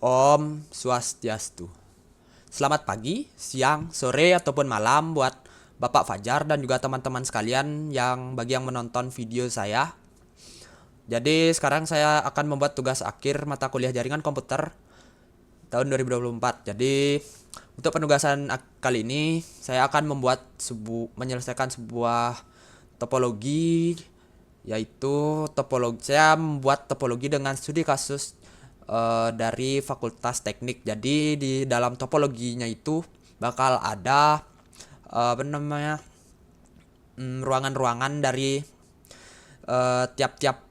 Om Swastiastu. Selamat pagi, siang, sore, ataupun malam buat Bapak Fajar dan juga teman-teman sekalian yang bagi yang menonton video saya. Jadi sekarang saya akan membuat tugas akhir mata kuliah jaringan komputer tahun 2024. Jadi untuk penugasan kali ini saya akan menyelesaikan sebuah topologi, yaitu saya membuat topologi dengan studi kasus dari Fakultas Teknik. Jadi di dalam topologinya itu bakal ada ruangan-ruangan dari tiap-tiap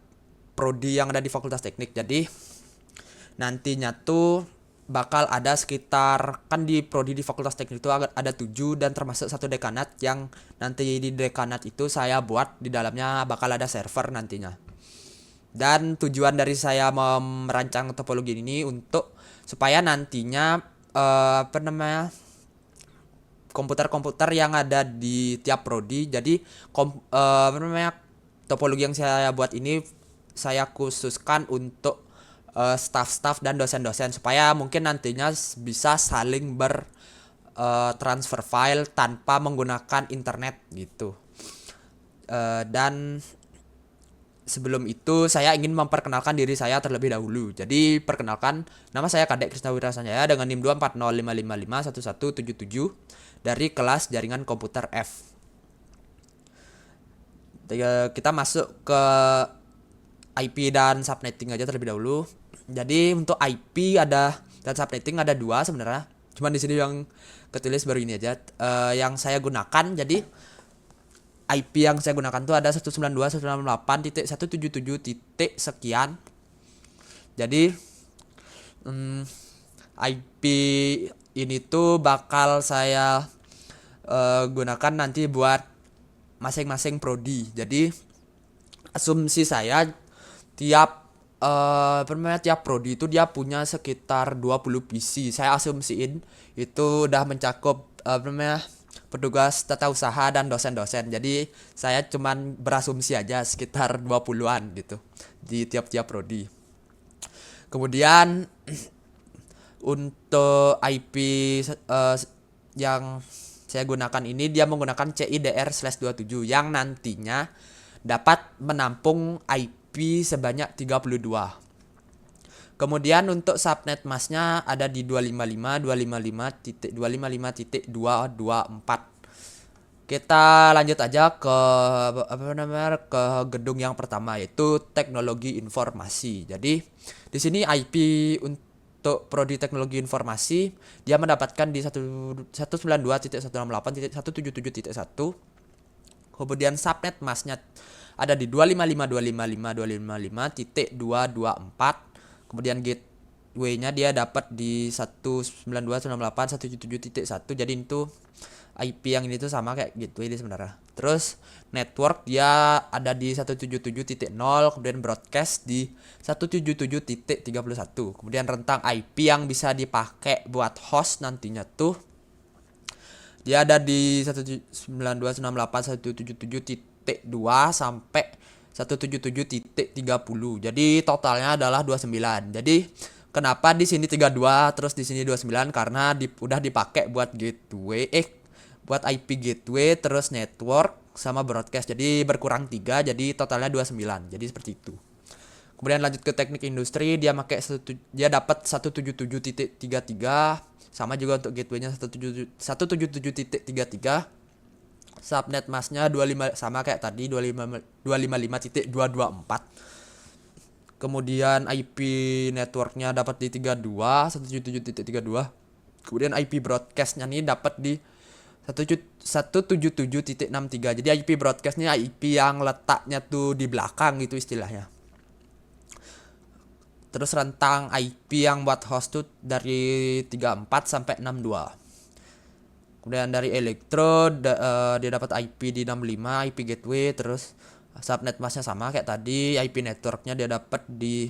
prodi yang ada di Fakultas Teknik. Jadi nantinya tuh bakal ada sekitar, kan di prodi di Fakultas Teknik itu ada 7 dan termasuk satu dekanat, yang nanti di dekanat itu saya buat di dalamnya bakal ada server nantinya. Dan tujuan dari saya merancang topologi ini untuk supaya nantinya komputer-komputer yang ada di tiap prodi, jadi topologi yang saya buat ini saya khususkan untuk staff-staff dan dosen-dosen, supaya mungkin nantinya bisa saling transfer file tanpa menggunakan internet gitu. Dan sebelum itu saya ingin memperkenalkan diri saya terlebih dahulu. Jadi perkenalkan, nama saya Kadek Krisna Wirasanjaya dengan NIM 24055511177 dari kelas jaringan komputer F. Kita masuk ke IP dan subnetting aja terlebih dahulu. Jadi untuk IP dan subnetting ada 2 sebenarnya. Cuman di sini yang ketulis baru ini aja. Yang saya gunakan, jadi IP yang saya gunakan tuh ada 192.168.177. Sekian. Jadi IP ini tuh bakal saya gunakan nanti buat masing-masing prodi. Jadi asumsi saya tiap prodi itu dia punya sekitar 20 PC. Saya asumsiin itu udah mencakup petugas tata usaha dan dosen-dosen. Jadi saya cuman berasumsi aja sekitar 20-an gitu di tiap-tiap prodi. Kemudian untuk IP yang saya gunakan ini, dia menggunakan CIDR/27 yang nantinya dapat menampung IP sebanyak 32. Kemudian untuk subnet masknya ada di 255.255.224. Kita lanjut aja ke ke gedung yang pertama, yaitu teknologi informasi. Jadi di sini IP untuk prodi teknologi informasi dia mendapatkan di 192.168.177.1. Kemudian subnet masknya ada di 255.255.254. Kemudian gateway-nya dia dapat di 192.168.177.1. Jadi itu IP yang ini tuh sama kayak gateway ini sebenarnya. Terus network dia ada di 177.0, kemudian broadcast di 177.31. Kemudian rentang IP yang bisa dipakai buat host nantinya tuh dia ada di 192.168.177.2 sampai 177.30. Jadi totalnya adalah 29. Jadi kenapa di sini 32 terus di sini 29? Karena udah dipakai buat gateway, buat IP gateway, terus network sama broadcast. Jadi berkurang 3, jadi totalnya 29. Jadi seperti itu. Kemudian lanjut ke teknik industri, dia dapat 177.33. Sama juga untuk gateway-nya 177.33. Subnet masknya 25 sama kayak tadi 255.224. Kemudian IP networknya dapat di 177.32. Kemudian IP broadcastnya nih dapat di 177.63. Jadi IP broadcastnya IP yang letaknya tuh di belakang gitu istilahnya. Terus rentang IP yang buat host tuh dari 34 sampai 62. Kemudian dari elektro dia dapat IP di 65, IP gateway. Terus subnet masknya sama kayak tadi. IP networknya dia dapat di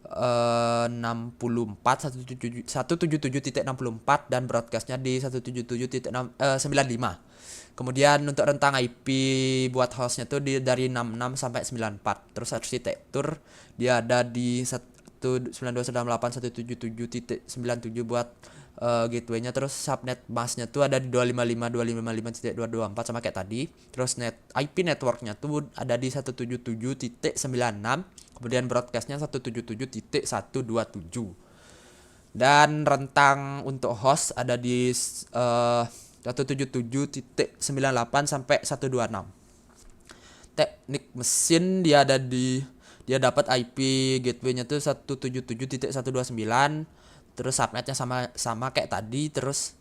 177.64 dan broadcastnya di 177.95. Kemudian untuk rentang IP buat hostnya tuh dari 66 sampai 94. Terus arsitektur dia ada di 192.168.177.97 buat gateway-nya. Terus subnet masknya tuh ada di 255.255.224 sama kayak tadi. Terus IP network-nya tuh ada di 177.96, kemudian broadcast-nya 177.127. Dan rentang untuk host ada di 177.98 sampai 126. Teknik mesin dia dapat IP gateway-nya tuh 177.129. Terus subnetnya sama kayak tadi. Terus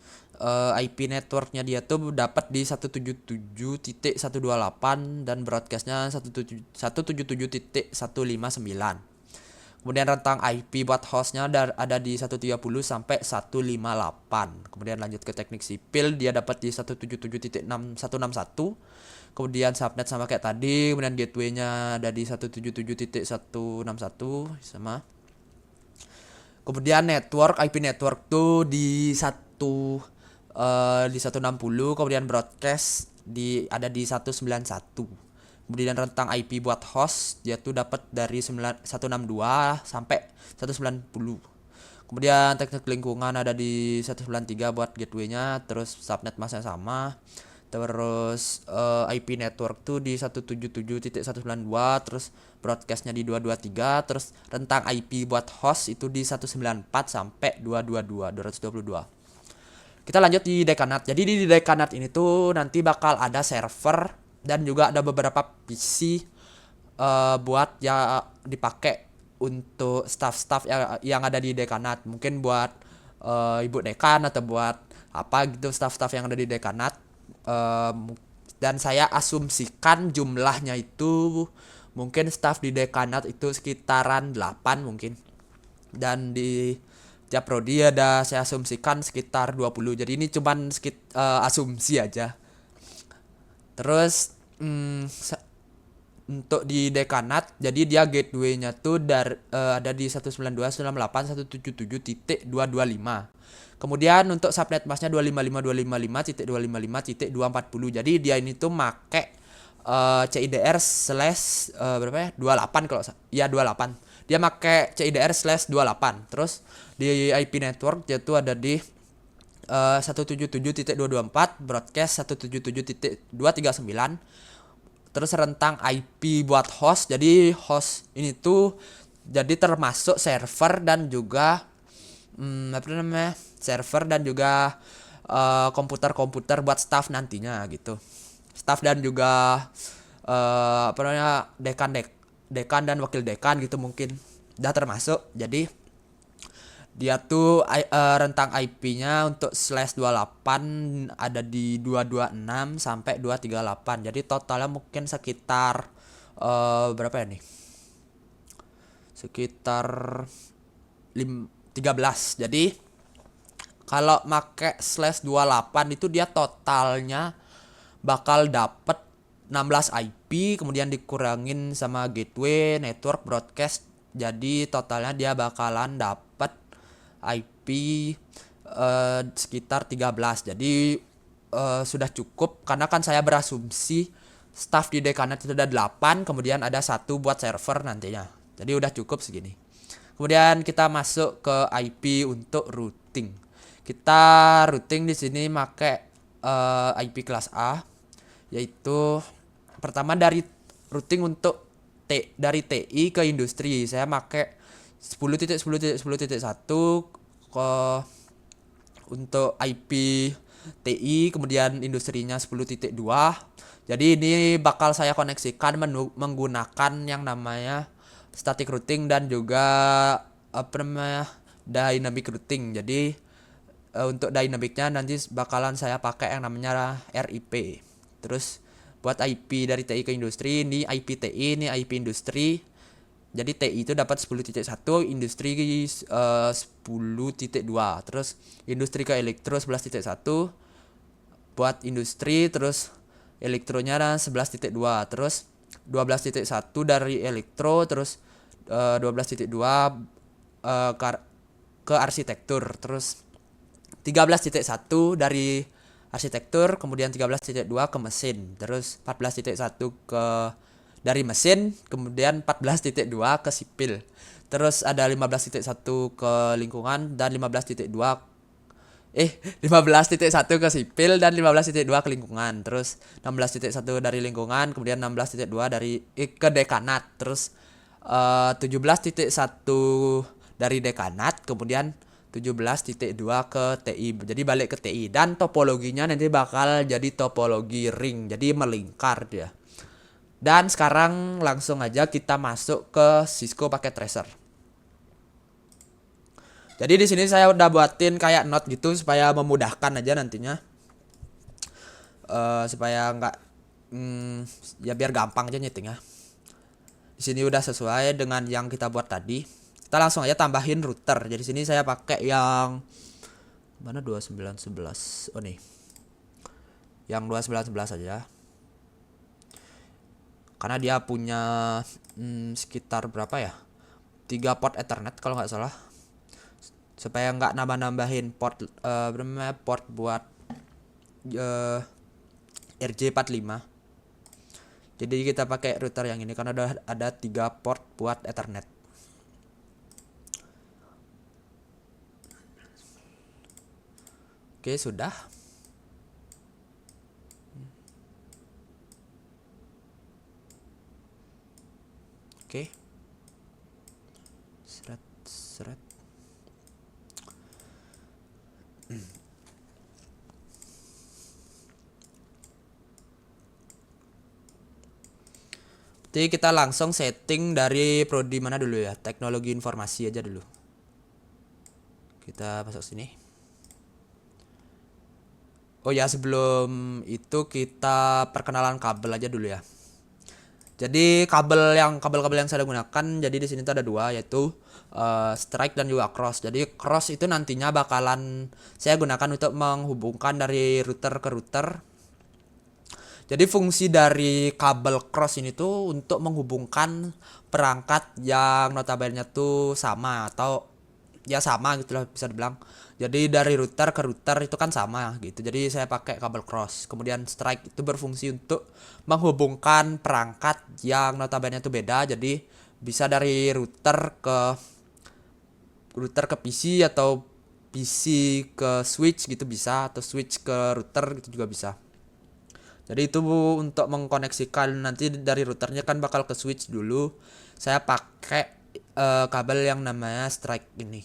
IP networknya dia tuh dapat di 177.128 dan broadcastnya 177.159. Kemudian rentang IP buat hostnya ada di 130 sampai 158. Kemudian lanjut ke teknik sipil, dia dapat di 177.161. Kemudian subnet sama kayak tadi. Kemudian gateway-nya ada di 177.161 sama. Kemudian IP network tuh di 160. Kemudian broadcast ada di 191. Kemudian rentang IP buat host dia tuh dapat dari 162 sampai 190. Kemudian teknik lingkungan ada di 193 buat gateway-nya. Terus subnet masnya sama. Terus IP network tuh di 177.192. Terus broadcastnya di 223. Terus rentang IP buat host itu di 194 sampai 222. Kita lanjut di Decanat. Jadi di Decanat ini tuh nanti bakal ada server dan juga ada beberapa PC buat ya dipakai untuk staff-staff yang ada di Decanat. Mungkin buat ibu dekan atau buat apa gitu, staff-staff yang ada di Decanat. Dan saya asumsikan jumlahnya itu mungkin staff di Decanat itu sekitaran 8 mungkin. Dan di tiap prodi ada saya asumsikan sekitar 20. Jadi ini cuman asumsi aja. Terus untuk di Decanat, jadi dia gateway-nya tuh ada di 192.168.177.225. Kemudian untuk subnet masknya 255.255.255.240. Jadi dia ini tuh make CIDR slash berapa ya? 28 kalau ya 28. Dia make CIDR slash 28. Terus di IP network dia tuh ada di 177.224, broadcast 177.239. Terus rentang IP buat host. Jadi host ini tuh jadi termasuk server dan juga server dan juga komputer-komputer buat staff nantinya gitu. Staff dan juga dekan dan wakil dekan gitu mungkin udah termasuk. Jadi dia tuh rentang IP-nya untuk /28 ada di 226 sampai 238. Jadi totalnya mungkin sekitar berapa ya nih? Sekitar 13. Jadi kalau make /28 itu dia totalnya bakal dapet 16 IP, kemudian dikurangin sama gateway, network, broadcast. Jadi totalnya dia bakalan dapet IP sekitar 13. Jadi sudah cukup karena kan saya berasumsi staff di Decanat itu ada 8, kemudian ada 1 buat server nantinya. Jadi udah cukup segini. Kemudian kita masuk ke IP untuk routing. Kita routing di sini pakai IP kelas A, yaitu pertama dari routing untuk dari TI ke industri. Saya pakai 10.10.10.1 untuk IP TI, kemudian industrinya 10.2. Jadi ini bakal saya koneksikan menggunakan yang namanya static routing dan juga dynamic routing. Jadi untuk dynamicnya nanti bakalan saya pakai yang namanya RIP. Terus buat IP dari TI ke industri, ini IP TI, ini IP industri. Jadi TI itu dapat 10.1, industri 10.2. Terus industri ke elektro 11.1 buat industri, terus elektronya 11.2. Terus 12.1 dari elektro, terus 12.2 ke arsitektur. Terus 13.1 dari arsitektur, kemudian 13.2 ke mesin, terus 14.1 ke dari mesin, kemudian 14.2 ke sipil. terus ada 15.1 ke lingkungan dan 15.1 ke sipil dan 15.2 ke lingkungan. Terus 16.1 dari lingkungan, kemudian 16.2 dari ke dekanat. Terus 17.1 dari dekanat, kemudian 17.2 ke TI. Jadi balik ke TI dan topologinya nanti bakal jadi topologi ring. Jadi melingkar dia. Dan sekarang langsung aja kita masuk ke Cisco pakai tracer. Jadi di sini saya udah buatin kayak note gitu supaya memudahkan aja nantinya. Supaya nggak ya biar gampang aja nyetingnya. Di sini udah sesuai dengan yang kita buat tadi. Kita langsung aja tambahin router. Jadi sini saya pakai yang mana 2911. Oh nih. Yang 2911 aja. Karena dia punya sekitar berapa ya? 3 port Ethernet kalau nggak salah. Supaya nggak nambah-nambahin port port buat RJ45. Jadi kita pakai router yang ini karena ada 3 port buat Ethernet. Oke, sudah. Oke. Seret. Jadi kita langsung setting dari prodi mana dulu ya? Teknologi informasi aja dulu. Kita masuk sini. Oh ya, sebelum itu kita perkenalan kabel aja dulu ya. Jadi kabel-kabel yang saya gunakan, jadi di sini tuh ada 2, yaitu strike dan juga cross. Jadi cross itu nantinya bakalan saya gunakan untuk menghubungkan dari router ke router. Jadi fungsi dari kabel cross ini tuh untuk menghubungkan perangkat yang notabene tuh sama atau ya sama gitu lah bisa dibilang. Jadi dari router ke router itu kan sama gitu. Jadi saya pakai kabel cross. Kemudian strike itu berfungsi untuk menghubungkan perangkat yang notabene itu beda. Jadi bisa dari router ke PC atau PC ke switch gitu bisa, atau switch ke router gitu juga bisa. Jadi itu untuk mengkoneksikan nanti dari routernya kan bakal ke switch dulu. Saya pakai kabel yang namanya strike ini.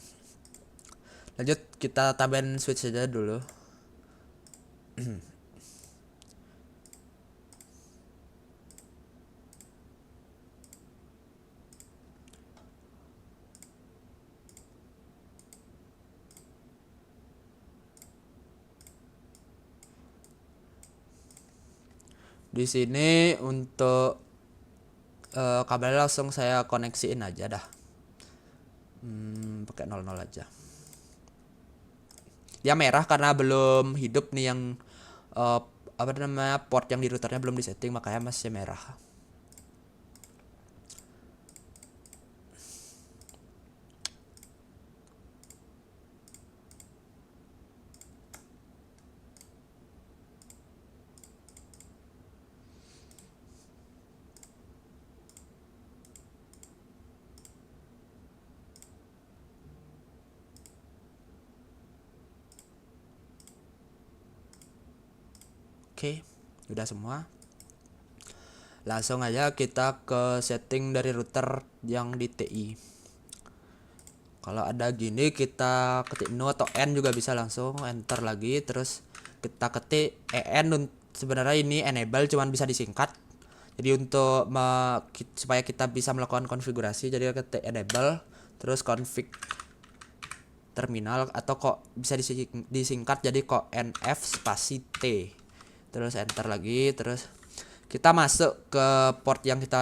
Lanjut kita tambahin switch saja dulu. Di sini untuk kabel langsung saya koneksiin aja dah. Pakai 00 aja. Dia merah karena belum hidup nih yang port yang di routernya belum disetting, makanya masih merah. Oke, udah semua. Langsung aja kita ke setting dari router yang di TI. Kalau ada gini kita ketik no atau n juga bisa, langsung enter lagi, terus kita ketik en. Sebenarnya ini enable cuman bisa disingkat. Jadi untuk supaya kita bisa melakukan konfigurasi, jadi ketik enable terus config terminal, atau kok bisa disingkat jadi kok nf spasi t, terus enter lagi. Terus kita masuk ke port yang kita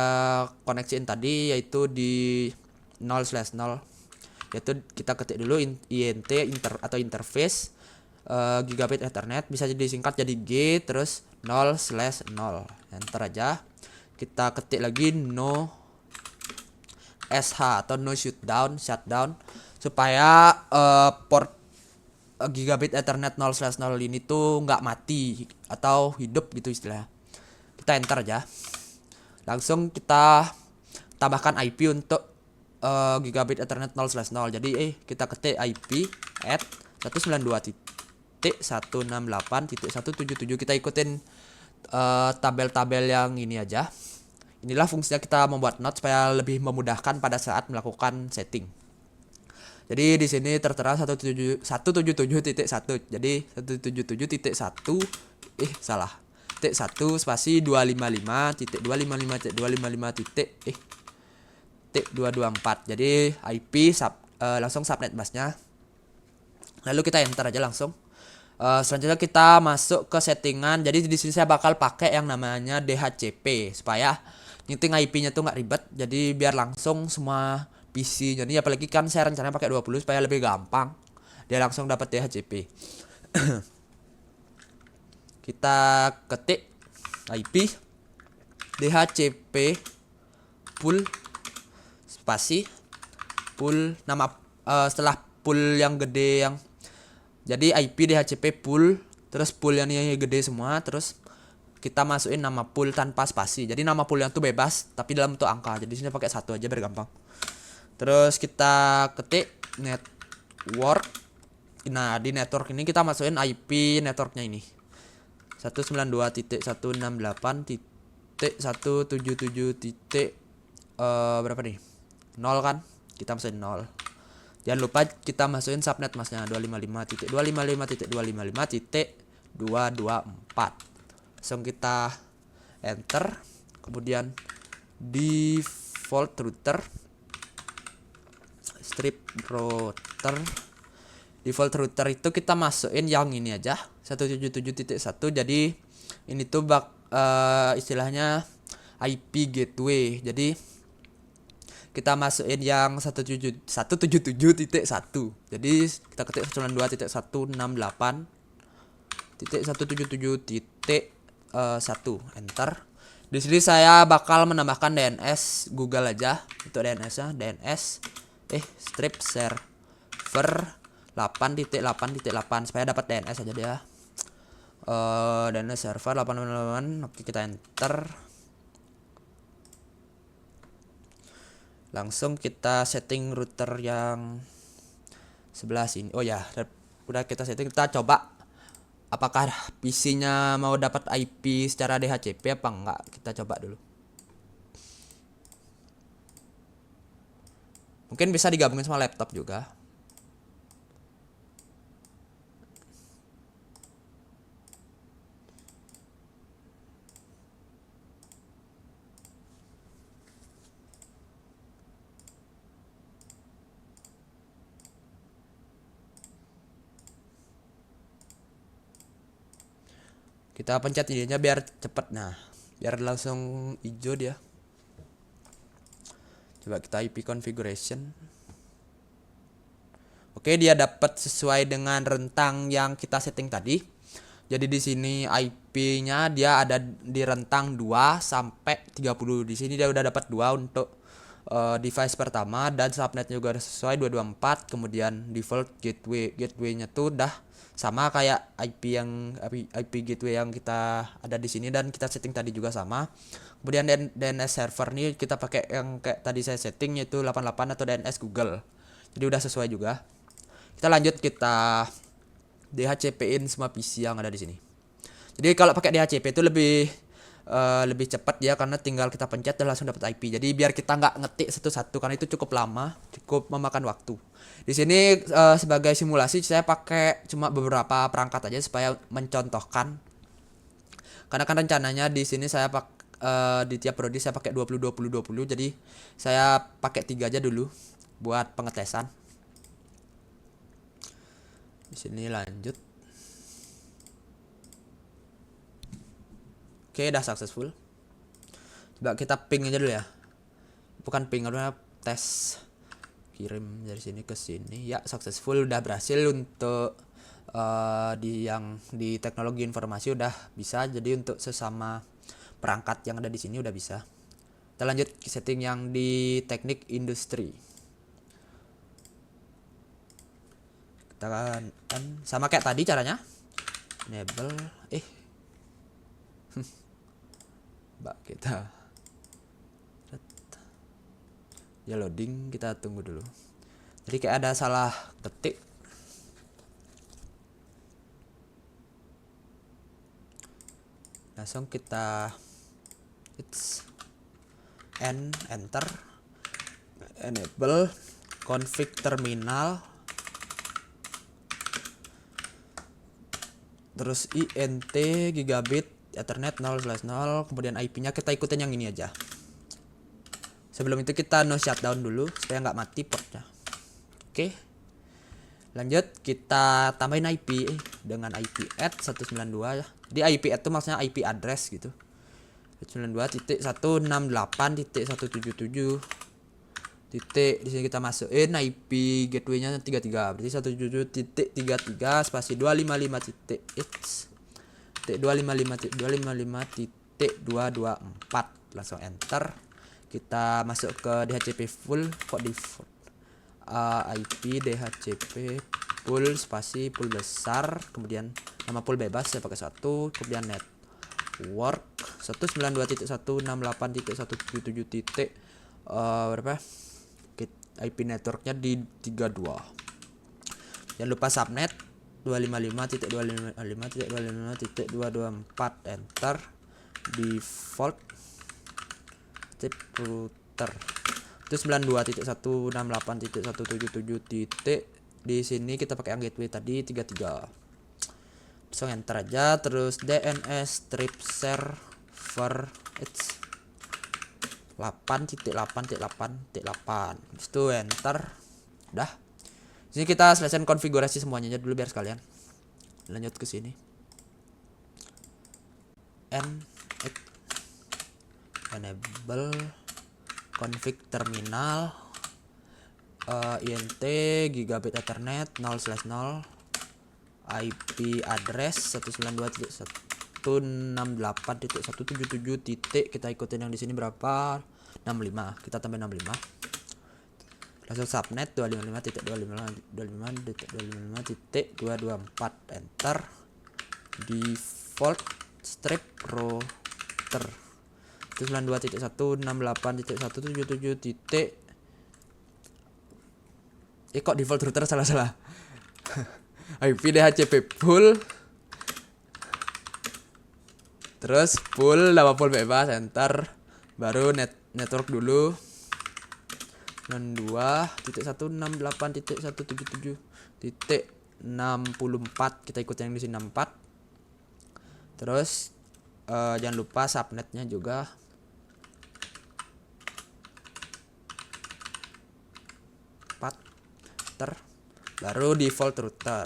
koneksiin tadi, yaitu di 0/0, yaitu kita ketik dulu int atau interface gigabit ethernet, bisa disingkat jadi G terus 0/0, enter aja. Kita ketik lagi no sh atau no shutdown supaya port gigabit ethernet 0/0 ini tuh nggak mati atau hidup gitu istilahnya. Kita enter aja. Langsung kita tambahkan IP untuk gigabit Ethernet 0/0. Jadi kita ketik IP at 192.168.177. Kita ikutin tabel-tabel yang ini aja. Inilah fungsinya kita membuat note supaya lebih memudahkan pada saat melakukan setting. Jadi di sini tertera 177.1. Jadi 177.1 salah. Titik 1 spasi 255.255.255.224. Jadi IP langsung subnet busnya. Lalu kita enter aja langsung. Selanjutnya kita masuk ke settingan. Jadi di sini saya bakal pakai yang namanya DHCP supaya nyeting IP-nya tuh nggak ribet. Jadi biar langsung semua PC. Jadi apalagi kan saya rencananya pakai 20 supaya lebih gampang. Dia langsung dapat DHCP. Kita ketik IP DHCP pool spasi pool nama setelah pool yang gede yang jadi IP DHCP pool terus pool yang ini gede semua, terus kita masukin nama pool tanpa spasi. Jadi nama pool yang tuh bebas tapi dalam bentuk angka. Jadi sini pakai satu aja biar gampang. Terus kita ketik network. Nah, di network ini kita masukin IP networknya ini. 192.168.177. Berapa nih? 0 kan? Kita masukin 0. Jangan lupa kita masukin subnet masnya 255.255.224. Langsung kita enter. Kemudian default router, strip router. Default router itu kita masukin yang ini aja 177.1. Jadi ini tuh istilahnya IP gateway. Jadi kita masukin yang 177.1. Jadi kita ketik 92.168.177.1 enter. Di sini saya bakal menambahkan DNS Google aja. Untuk DNS-nya DNS strip server 8.8.8 supaya dapat DNS aja dia. DNS server 8.8. Oke, kita enter. Langsung kita setting router yang sebelah sini. Oh ya, udah kita setting. Kita coba apakah PC-nya mau dapat IP secara DHCP apa enggak. Kita coba dulu. Mungkin bisa digabungin sama laptop juga. Kita pencet ininya biar cepet. Nah, biar langsung hijau dia. Coba kita IP configuration. Oke, dia dapat sesuai dengan rentang yang kita setting tadi. Jadi di sini IP-nya dia ada di rentang 2 sampai 30. Di sini dia udah dapat 2 untuk device pertama, dan subnetnya juga sesuai 224. Kemudian default gateway-nya tuh udah sama kayak IP gateway yang kita ada di sini dan kita setting tadi juga sama. Kemudian DNS server nih kita pakai yang kayak tadi saya setting, yaitu 88 atau DNS Google. Jadi udah sesuai juga. Kita lanjut, kita DHCP-in semua PC yang ada di sini. Jadi kalau pakai DHCP itu lebih cepat ya, karena tinggal kita pencet dan langsung dapat IP. Jadi biar kita nggak ngetik satu-satu karena itu cukup lama, cukup memakan waktu. Di sini sebagai simulasi saya pakai cuma beberapa perangkat aja supaya mencontohkan. Karena kan rencananya di sini saya di tiap prodi saya pakai 20. Jadi saya pakai 3 aja dulu buat pengetesan. Di sini lanjut. Oke, udah successful. Coba kita ping aja dulu ya. Bukan ping, udah tes. Kirim dari sini ke sini. Ya, successful, udah berhasil untuk di teknologi informasi udah bisa. Jadi untuk sesama perangkat yang ada di sini udah bisa. Kita lanjut ke setting yang di teknik industri. Kita kan sama kayak tadi caranya. Enable Mbak kita Ya loading, kita tunggu dulu. Jadi kayak ada salah ketik. Langsung kita enter, enable config terminal, terus int gigabit ethernet 0/0, kemudian IP-nya kita ikutin yang ini aja. Sebelum itu kita no shutdown dulu supaya nggak mati portnya. Oke, lanjut kita tambahin IP dengan IP add 192 ya. Jadi IP add itu maksudnya IP address gitu. 192.168.177 titik. Di sini kita masukin IP gateway-nya 33, berarti 177.33 spasi 255.255.254. Langsung enter. Kita masuk ke DHCP full, kok default IP DHCP full spasi full besar, kemudian nama full bebas saya pakai 1, kemudian network 192.168.177 titik berapa IP networknya di 32. Jangan lupa subnet 255.255.255.224 enter. Default tip router itu 92.168.177 titik. Di sini kita pakai yang gateway tadi 33. Langsung enter aja, terus DNS strip server 8.8.8.8. Itu enter. Udah. Sini kita selesaikan konfigurasi semuanya aja dulu biar sekalian. Lanjut ke sini. Enable config terminal, int gigabit ethernet 0/0, IP address 192.168.177 titik. Kita ikutin yang di sini berapa? 65. Kita tambah 65. Langsung subnet 255.255.255.224 enter. Default strip router 92.168.177 titik. Kok default router salah IP DHCP full, terus full nama full bebas enter, baru network dulu 92.168.177.64. kita ikut yang di sini 64. Terus jangan lupa subnetnya juga. Baru default router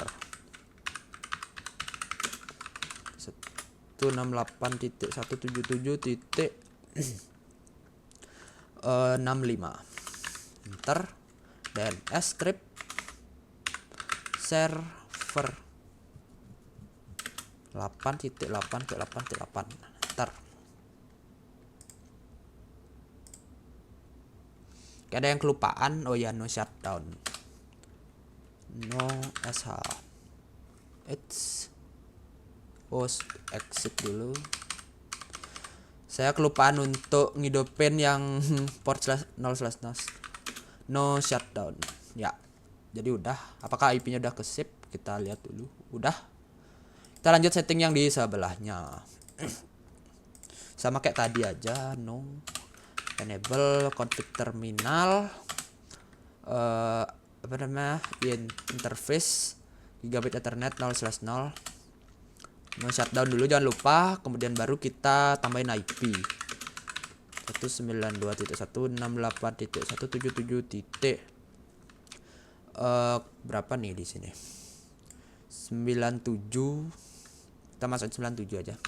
168.177.65 enter. DNS strip server 8.8.8.8 enter. Kayak ada yang kelupaan. Oh ya, no shutdown, no sh. Post exit dulu. Saya kelupaan untuk ngidupin yang port /0/0 no shutdown ya. Jadi udah. Apakah IP-nya udah ke save? Kita lihat dulu. Udah. Kita lanjut setting yang di sebelahnya. Sama kayak tadi aja. No. Enable config terminal, apa namanya, interface gigabit ethernet 0/0. No shutdown dulu jangan lupa, kemudian baru kita tambahin IP 192.168.177 titik. Berapa nih di sini? 97. Kita masukin 97 aja.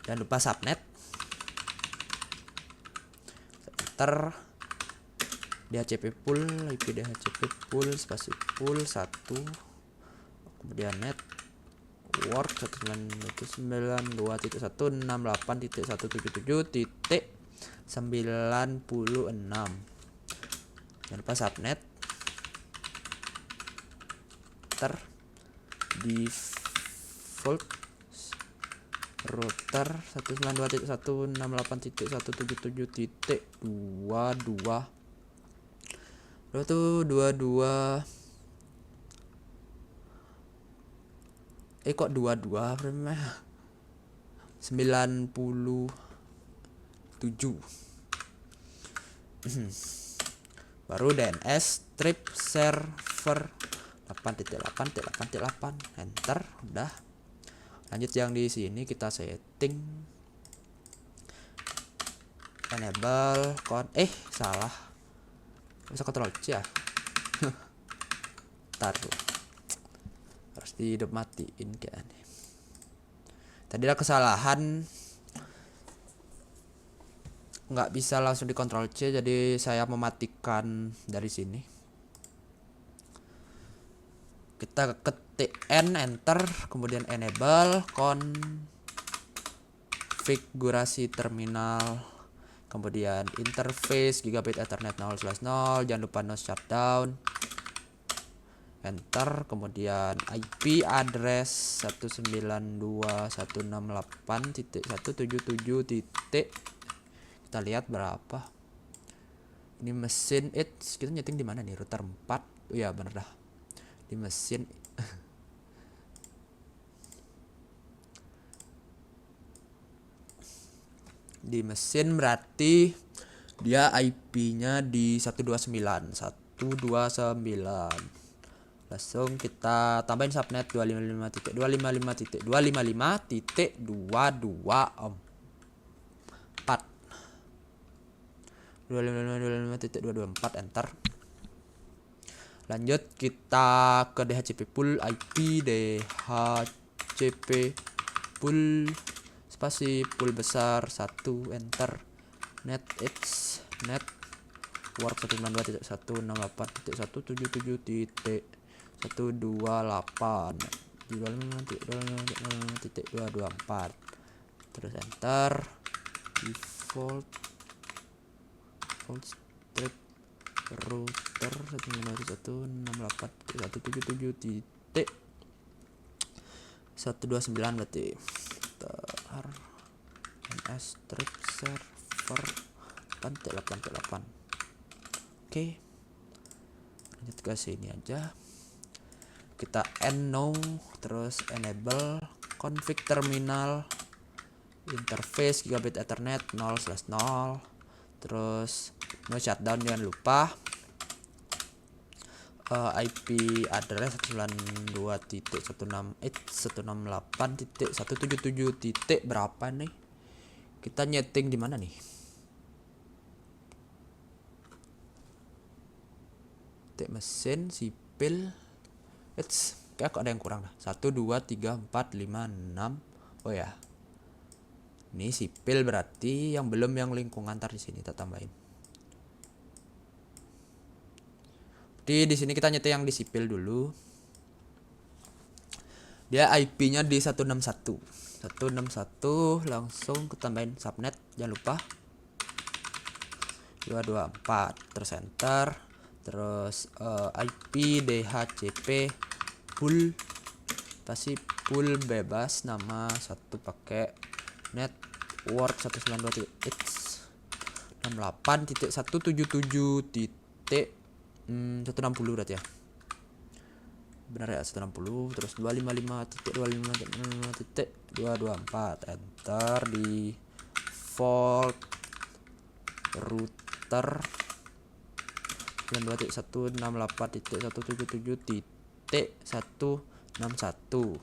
Jangan lupa subnet. Enter. DHCP full, IP DHCP full, spasi full 1. Kemudian network 192.168.177.96. Jangan lupa subnet. Enter. Default router 192.168.177.22 berapa tuh 22 kok 22 frame 97 baru DNS strip server 8.8.8.8 enter. Udah, lanjut yang di sini kita setting enable salah, bisa Ctrl C ya. Taruh, harus dihidup matiin kayaknya. Tadi ada kesalahan, nggak bisa langsung di Ctrl C, jadi saya mematikan dari sini. Kita ketik N, enter, kemudian enable konfigurasi terminal, kemudian interface gigabit ethernet 0/0, jangan lupa no shutdown, enter, kemudian IP address 192.168.177. Kita lihat berapa ini mesin kita nyeting di mana nih, router 4. Oh ya bener dah, di mesin. Di mesin berarti dia IP-nya di 129. Langsung kita tambahin subnet 255.255.255.224 enter. Lanjut kita ke DHCP pool IP DHCP pool spasi pool besar 1 enter net network 192.168.127.128 terus enter. Default strip router 192.168.177.129 berarti NS strip server 8.8.8. Oke, lanjut ke sini aja, kita no, terus enable config terminal interface gigabit ethernet 0/0, terus no shutdown, jangan lupa. IP address 192.168.177. berapa nih? Kita nyeting di mana nih? Mesin sipil. Kayak kok ada yang kurang dah. 1 2 3 4 5 6. Oh ya. Ini sipil berarti yang belum yang lingkungan, ntar di sini kita tambahin. Di sini kita nyeting yang di sipil dulu. Dia IP-nya di 161. Langsung kita tambahin subnet, jangan lupa. 224 terus enter. Terus IP DHCP pool pasti pool bebas, nama satu pakai network 192.168.177.160 berarti ya, benar ya, 160. Terus 255.225.224 enter. Di default router 92.168.177.161,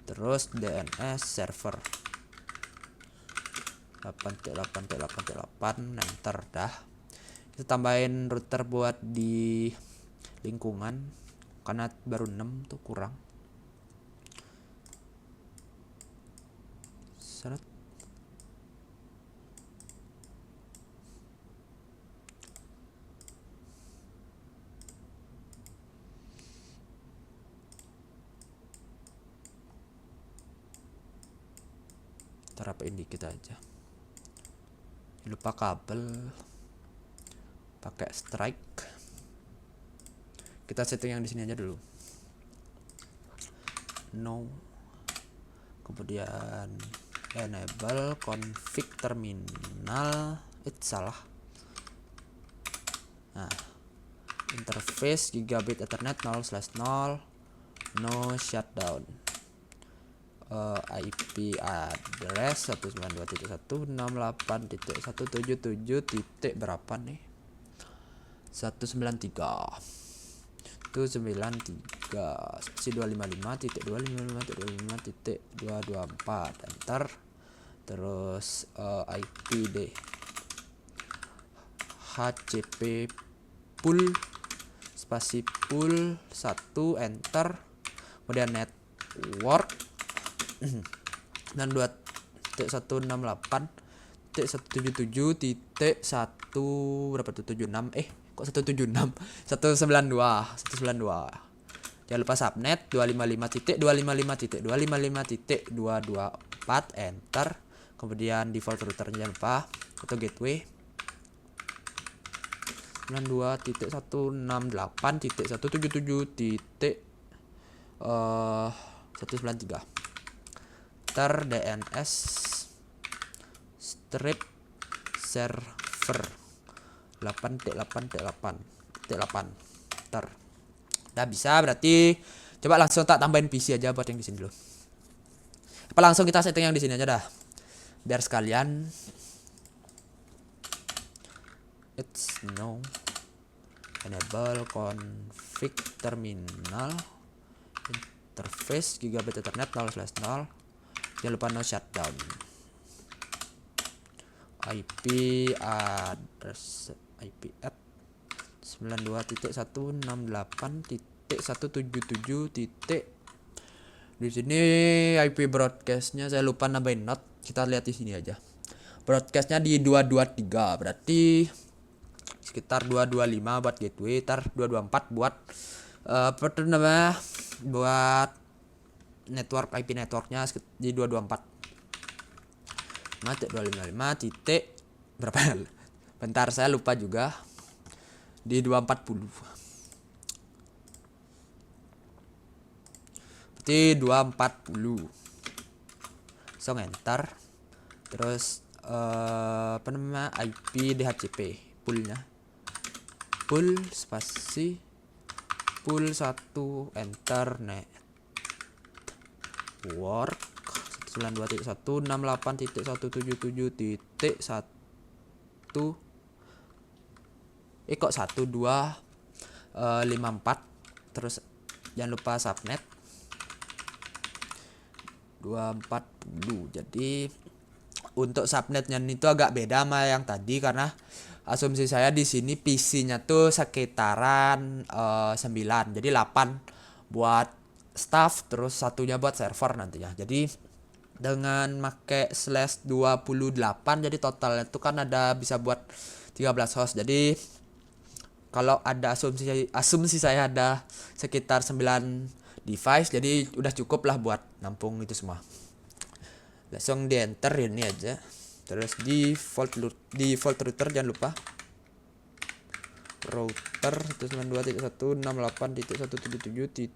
terus DNS server 8.8.8.8 enter. Dah, kita tambahin router buat di lingkungan karena baru 6 tuh kurang. Seret. Rapain dikit aja, lupa kabel, pakai strike. Kita setting yang di sini aja dulu, no, kemudian enable config terminal. Salah. Nah, interface gigabit ethernet 0/0, no shutdown. IP address 192.168.177. berapa nih? 193 si 255.255.255.224 enter. Terus IP deh HCP pool spasi pool 1 enter. Kemudian network dan 2.168.177.1 berapa tuh 76 kok 176 192. Jangan lupa subnet 255.255.255.224 enter. Kemudian default routernya jangan lupa atau gateway 92.168.177.193 ter DNS strip server 8.8.8 ter. Udah bisa, berarti coba langsung tak tambahin PC aja buat yang di sini dulu. Apa langsung kita setting yang di sini aja dah. Biar sekalian. No enable config terminal interface gigabit ethernet 0/0. Jangan lupa no shutdown. IP address IP at 92.168.177. Di sini IP broadcastnya saya lupa nambahin not. Kita lihat di sini aja. Broadcastnya di 223, berarti sekitar 225 buat gateway, tar 224 buat apa tuh namanya, buat network IP networknya di 224. 255 titik berapa? Bentar, saya lupa juga. Di 240. Berarti 240. So enter. Terus apa namanya, IP DHCP poolnya. Pool spasi pool 1 enter network 192.168.177.1 kok 1254. Terus jangan lupa subnet 240. Jadi untuk subnetnya itu agak beda sama yang tadi, karena asumsi saya di sini PC-nya tuh sekitaran 9. Jadi 8 buat staff, terus satunya buat server nantinya. Jadi dengan make /28, jadi totalnya tuh kan ada bisa buat 13 host. Jadi kalau ada asumsi saya ada sekitar 9 device, jadi udah cukup lah buat nampung itu semua. Langsung di enter ini aja. Terus default router jangan lupa. Router 192.168.177.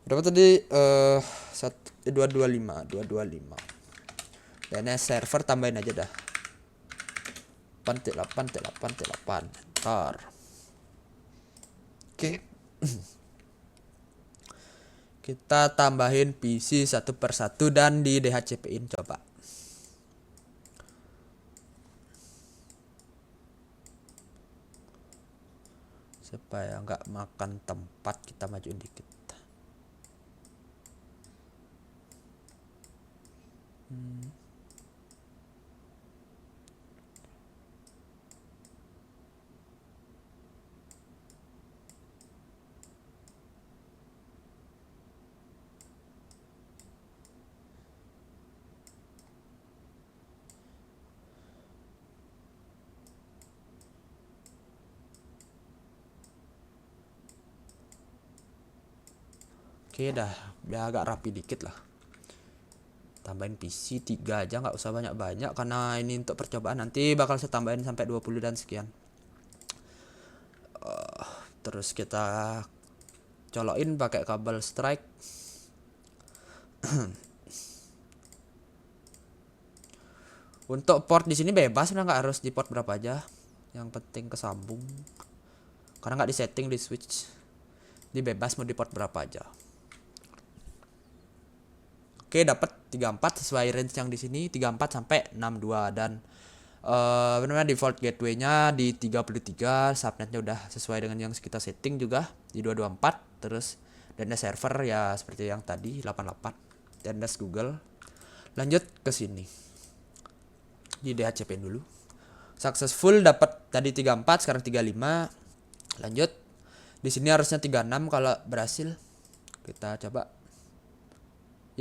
Berapa tadi? 225. DNS server tambahin aja dah. 8.8.8.8. Ntar. Oke. Kita tambahin PC satu persatu dan di DHCP-in coba. Supaya nggak makan tempat, kita majuin dikit. Oke dah, biar agak rapi dikit lah. Tambahin PC 3 aja, nggak usah banyak-banyak, karena ini untuk percobaan. Nanti bakal saya tambahin sampai 20 dan sekian. Terus kita colokin pakai kabel strike. Untuk port di sini bebas, sebenarnya nggak harus di port berapa aja, yang penting kesambung. Karena nggak disetting di switch, di bebas mau di port berapa aja. Oke, dapat 34 sesuai range yang di sini 34 sampai 62 dan benar default gateway-nya di 33, subnetnya udah sesuai dengan yang kita setting juga di 224, terus DNS server ya seperti yang tadi 88, DNS Google. Lanjut ke sini. Di DHCP dulu. Successful dapat tadi 34, sekarang 35. Lanjut. Di sini harusnya 36 kalau berhasil. Kita coba.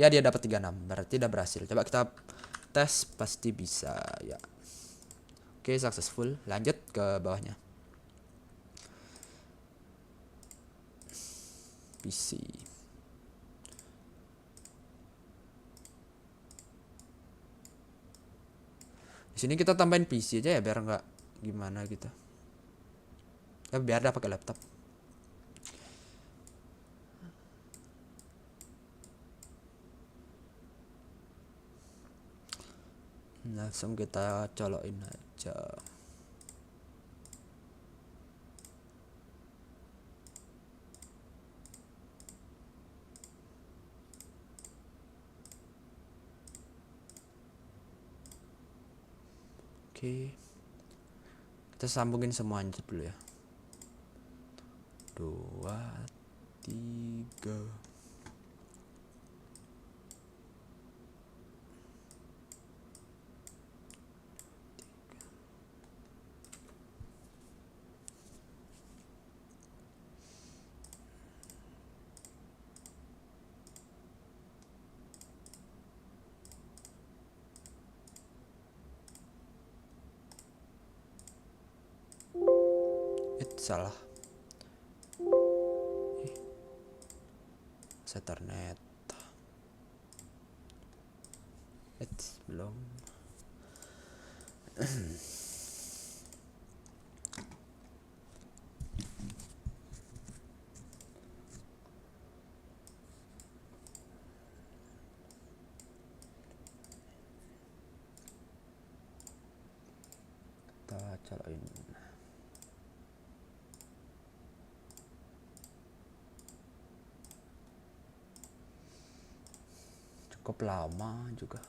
Ya dia dapat 36, berarti udah berhasil. Coba kita tes, pasti bisa ya. Oke, successful. Lanjut ke bawahnya. PC. Di sini kita tambahin PC aja ya biar nggak gimana gitu. Ya biar dah pakai laptop. Langsung kita colokin aja. Oke. Kita sambungin semuanya dulu ya. 2 3. Salah. Ethernet. Belum. Kita colokin. Cukup lama juga.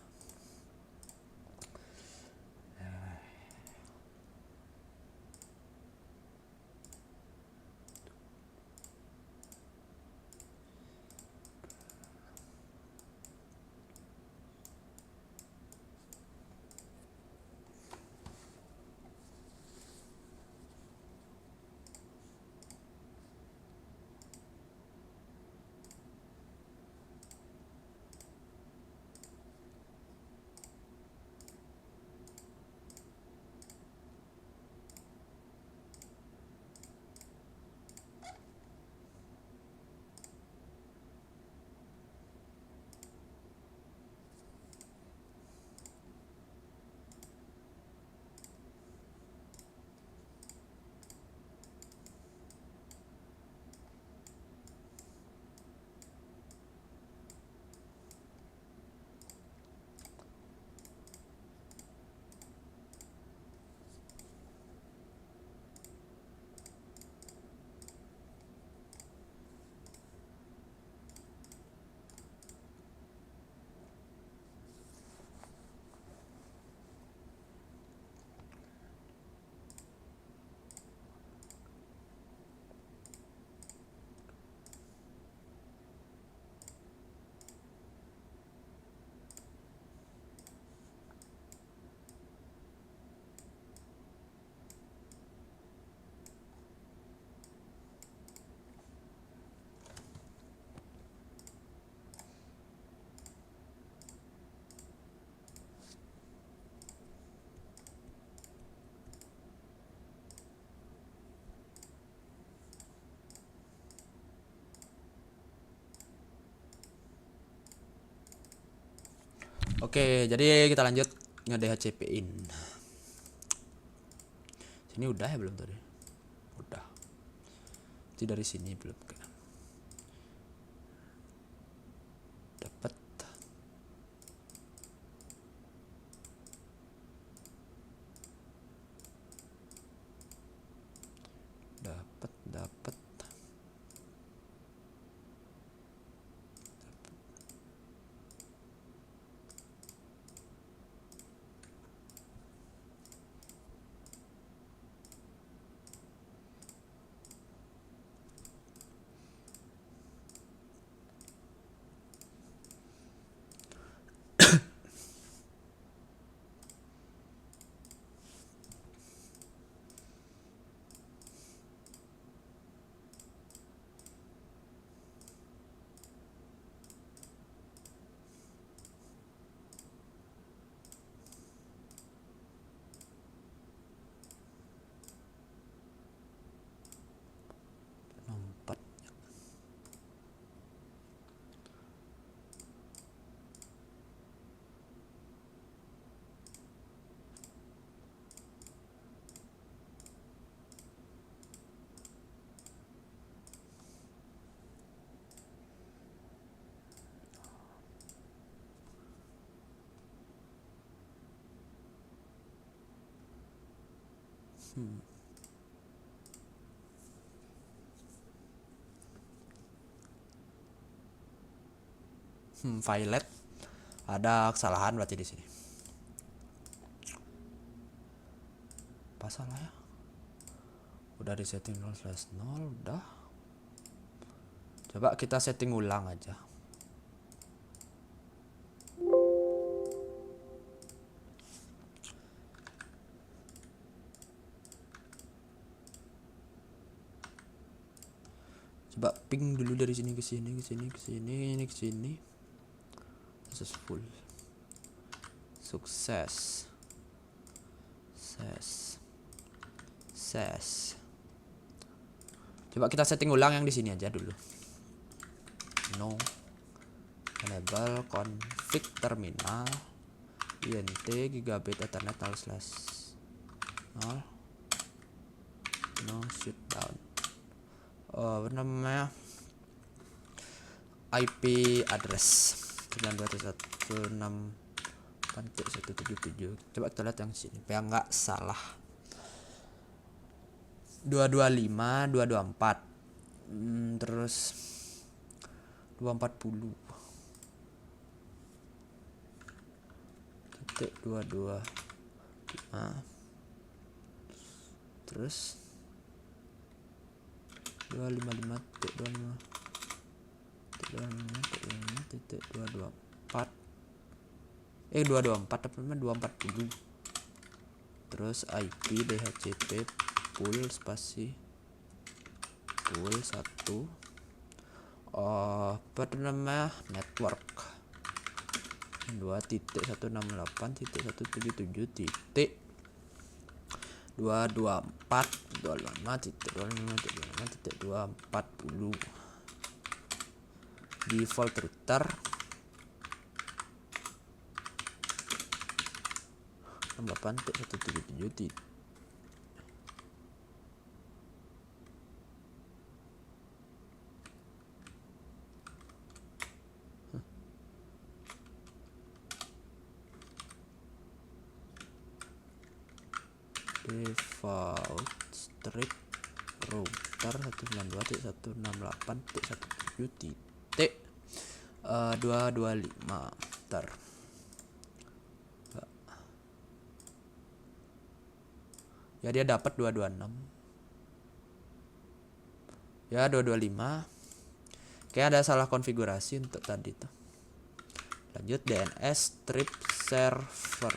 Oke, jadi kita lanjut nge-DHCP-in. Sini udah ya belum tadi? Udah. Jadi dari sini belum kan. Dapat. Violet. Ada kesalahan berarti di sini. Apa salah ya? Udah di setting 0/0 udah. Coba kita setting ulang aja. Coba ping dulu dari sini ke sini, ke sini, ke sini, ini ke sini. Successful. Sukses. Ses. Coba kita setting ulang yang di sini aja dulu. No. Enable config terminal int gigabit ethernet 0/0 no shutdown. Namanya IP address 92.168.177. Coba kita lihat yang sini biar nggak salah. 225 224 terus 240 titik 225 terus 255 titik 25 titik 224 224 apa namanya 240 terus IP DHCP full spasi full 1 apa namanya network 2.168.224.255.240 default router 68.177. Default strip router 192.168.177.225 ntar ya dia dapat 226 ya 225. Kayak ada salah konfigurasi untuk tadi tuh. Lanjut DNS strip server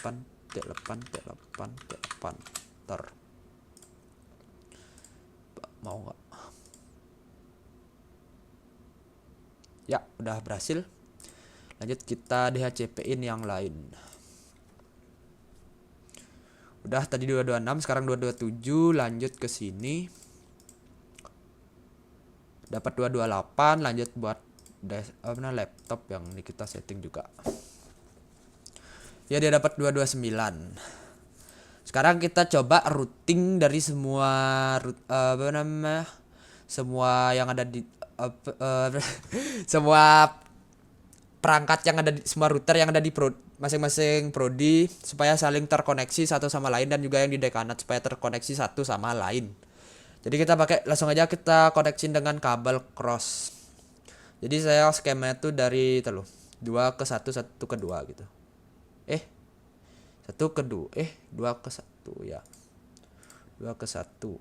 8.8.8.8 ntar mau nggak ya udah berhasil. Lanjut kita DHCP in yang lain. Udah tadi 226 sekarang 227 lanjut ke sini dapat 228 lanjut buat laptop yang ini kita setting juga ya dia dapat 229. Sekarang kita coba routing dari semua semua yang ada di semua perangkat yang ada di semua router yang ada di masing-masing prodi supaya saling terkoneksi satu sama lain dan juga yang di dekanat supaya terkoneksi satu sama lain. Jadi kita pakai langsung aja kita koneksi dengan kabel cross. Jadi saya skemanya tuh dari 2 ke 1 1 ke 2 gitu. 1 ke 2 2 ke 1 ya. 2 ke 1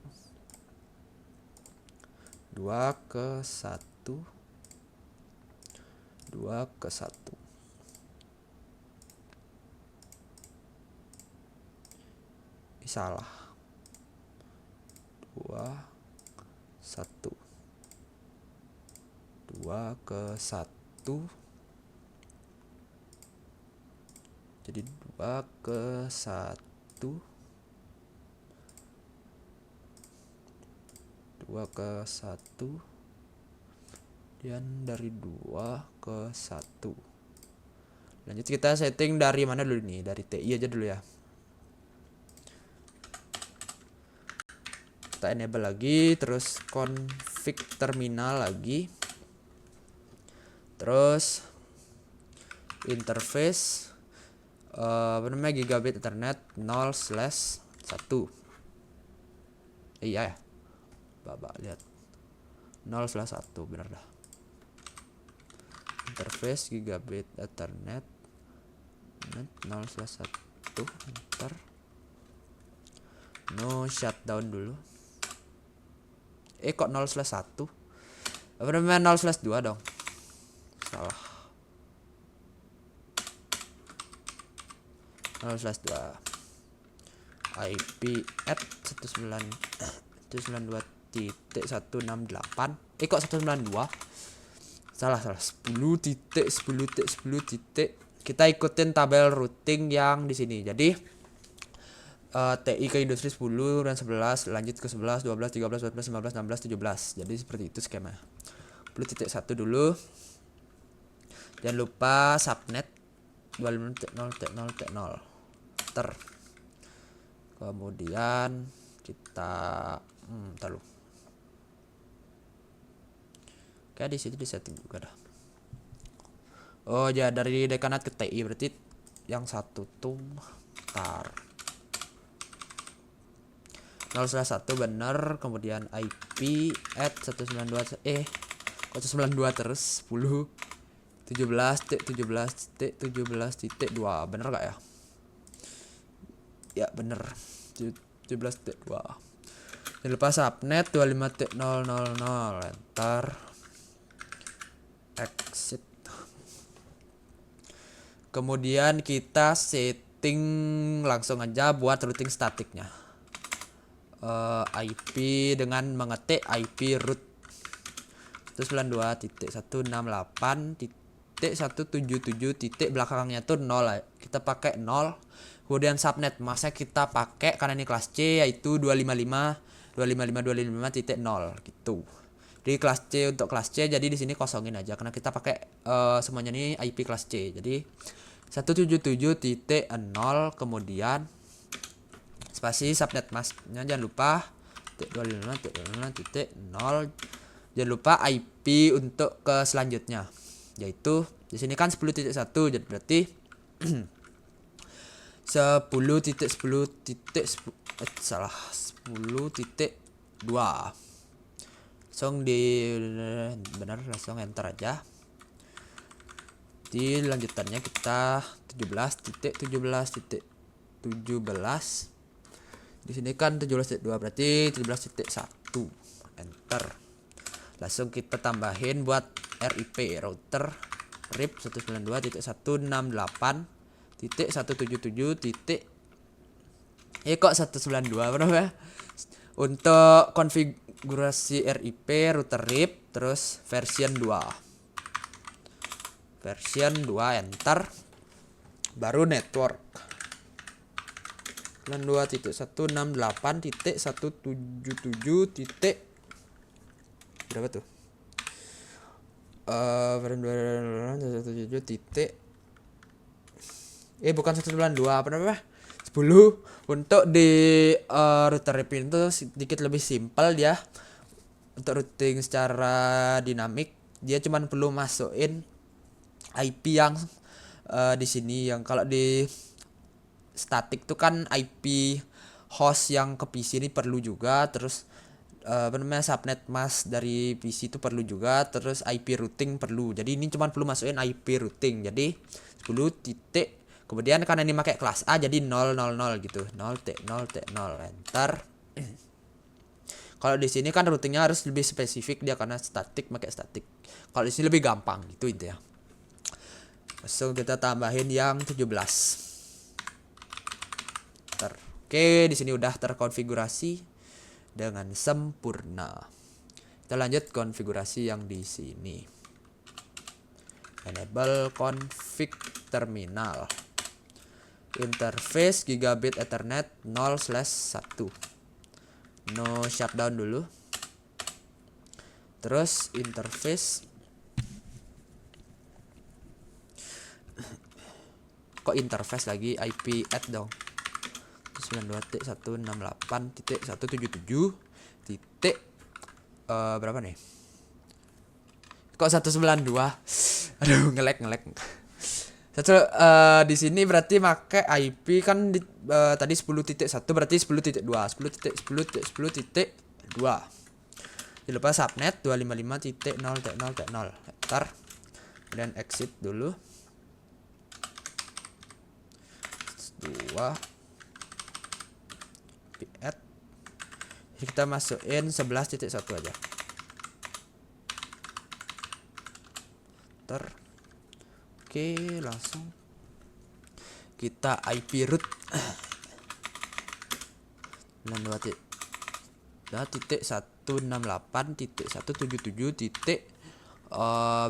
2 ke 1 2 ke 1 salah 2 1 2 ke 1 jadi 2 ke 1 2 ke 1 dan dari 2 ke 1. Lanjut kita setting dari mana dulu nih, dari TI aja dulu ya. Kita enable lagi, terus config terminal lagi, terus interface gigabit ethernet 0/1 Iya ya. Bapak lihat 0/1 bener dah. Interface gigabit Ethernet net 0/1 enter. No shutdown dulu. Kok 0/1? Apa namanya 0/2 dong? Salah. 0/2 IP at 192.168. Kok 192? Salah 10.10.10. Kita ikutin tabel routing yang di sini. Jadi TI ke industri 10 dan 11, lanjut ke 11, 12, 13, 14, 15, 16, 17. Jadi seperti itu skema. 10.1 dulu. Jangan lupa subnet 25.0.0.0 enter. Kemudian kita taruh. Kayak di situ di setting juga dah. Oh ya, dari dekanat ke TI berarti yang satu tuh tar 0/1 bener. Kemudian IP at 192 kok 192 terus 10 17.17.17.2 bener gak ya? Ya bener 17.2. Jangan lupa subnet 25.000 enter exit. Kemudian kita setting langsung aja buat routing statiknya. IP dengan mengetik IP root 192.168.177. Belakangnya tuh 0 ya. Kita pakai 0. Kemudian subnet masa kita pakai karena ini kelas C yaitu 255.255.0 gitu. Di kelas C untuk kelas C, jadi di sini kosongin aja karena kita pakai semuanya ini IP kelas C. Jadi 177.0 kemudian spasi subnet masknya jangan lupa 255.0. Jangan lupa IP untuk ke selanjutnya yaitu di sini kan 10.1 jadi berarti 10.10.10 salah 10.2 langsung di benar langsung enter aja. Di lanjutannya kita 17.17.17 di sini kan 17.2 berarti 17.1 enter. Langsung kita tambahin buat RIP router RIP 192.168.177. Kok 192 berapa? Untuk konfigurasi RIP router RIP terus version 2 enter, baru network 92.168.177. berapa tuh? Bukan 192 apa namanya? 10. Untuk di router RIP itu sedikit lebih simpel dia. Untuk routing secara dinamik dia cuman perlu masukin IP yang di sini, yang kalau di statik tuh kan IP host yang ke PC ini perlu juga, terus subnet mask dari PC itu perlu juga, terus IP routing perlu. Jadi ini cuma perlu masukin IP routing. Jadi 10 titik kemudian karena ini pakai kelas A jadi 000 gitu. 0.0.0 enter. Kalau di sini kan routingnya harus lebih spesifik dia karena statik pakai statik. Kalau di sini lebih gampang gitu intinya. Langsung kita tambahin yang 17. Oke, di sini udah terkonfigurasi dengan sempurna. Kita lanjut konfigurasi yang di sini. Enable config terminal. Interface gigabit Ethernet 0/1. No shutdown dulu. Terus interface. Kok interface lagi? IP add dong. 92.168.177 titik berapa nih? Kok 192? Aduh, ngelek. Di sini berarti pakai IP kan tadi 10.1 berarti 10.2, 10.10.10.2. Jangan lupa subnet 255.0.0.0. Enter. Kemudian exit dulu. 2 add. Kita masukin 11.1 aja. Enter. Oke, langsung kita IP root 92.168.177 titik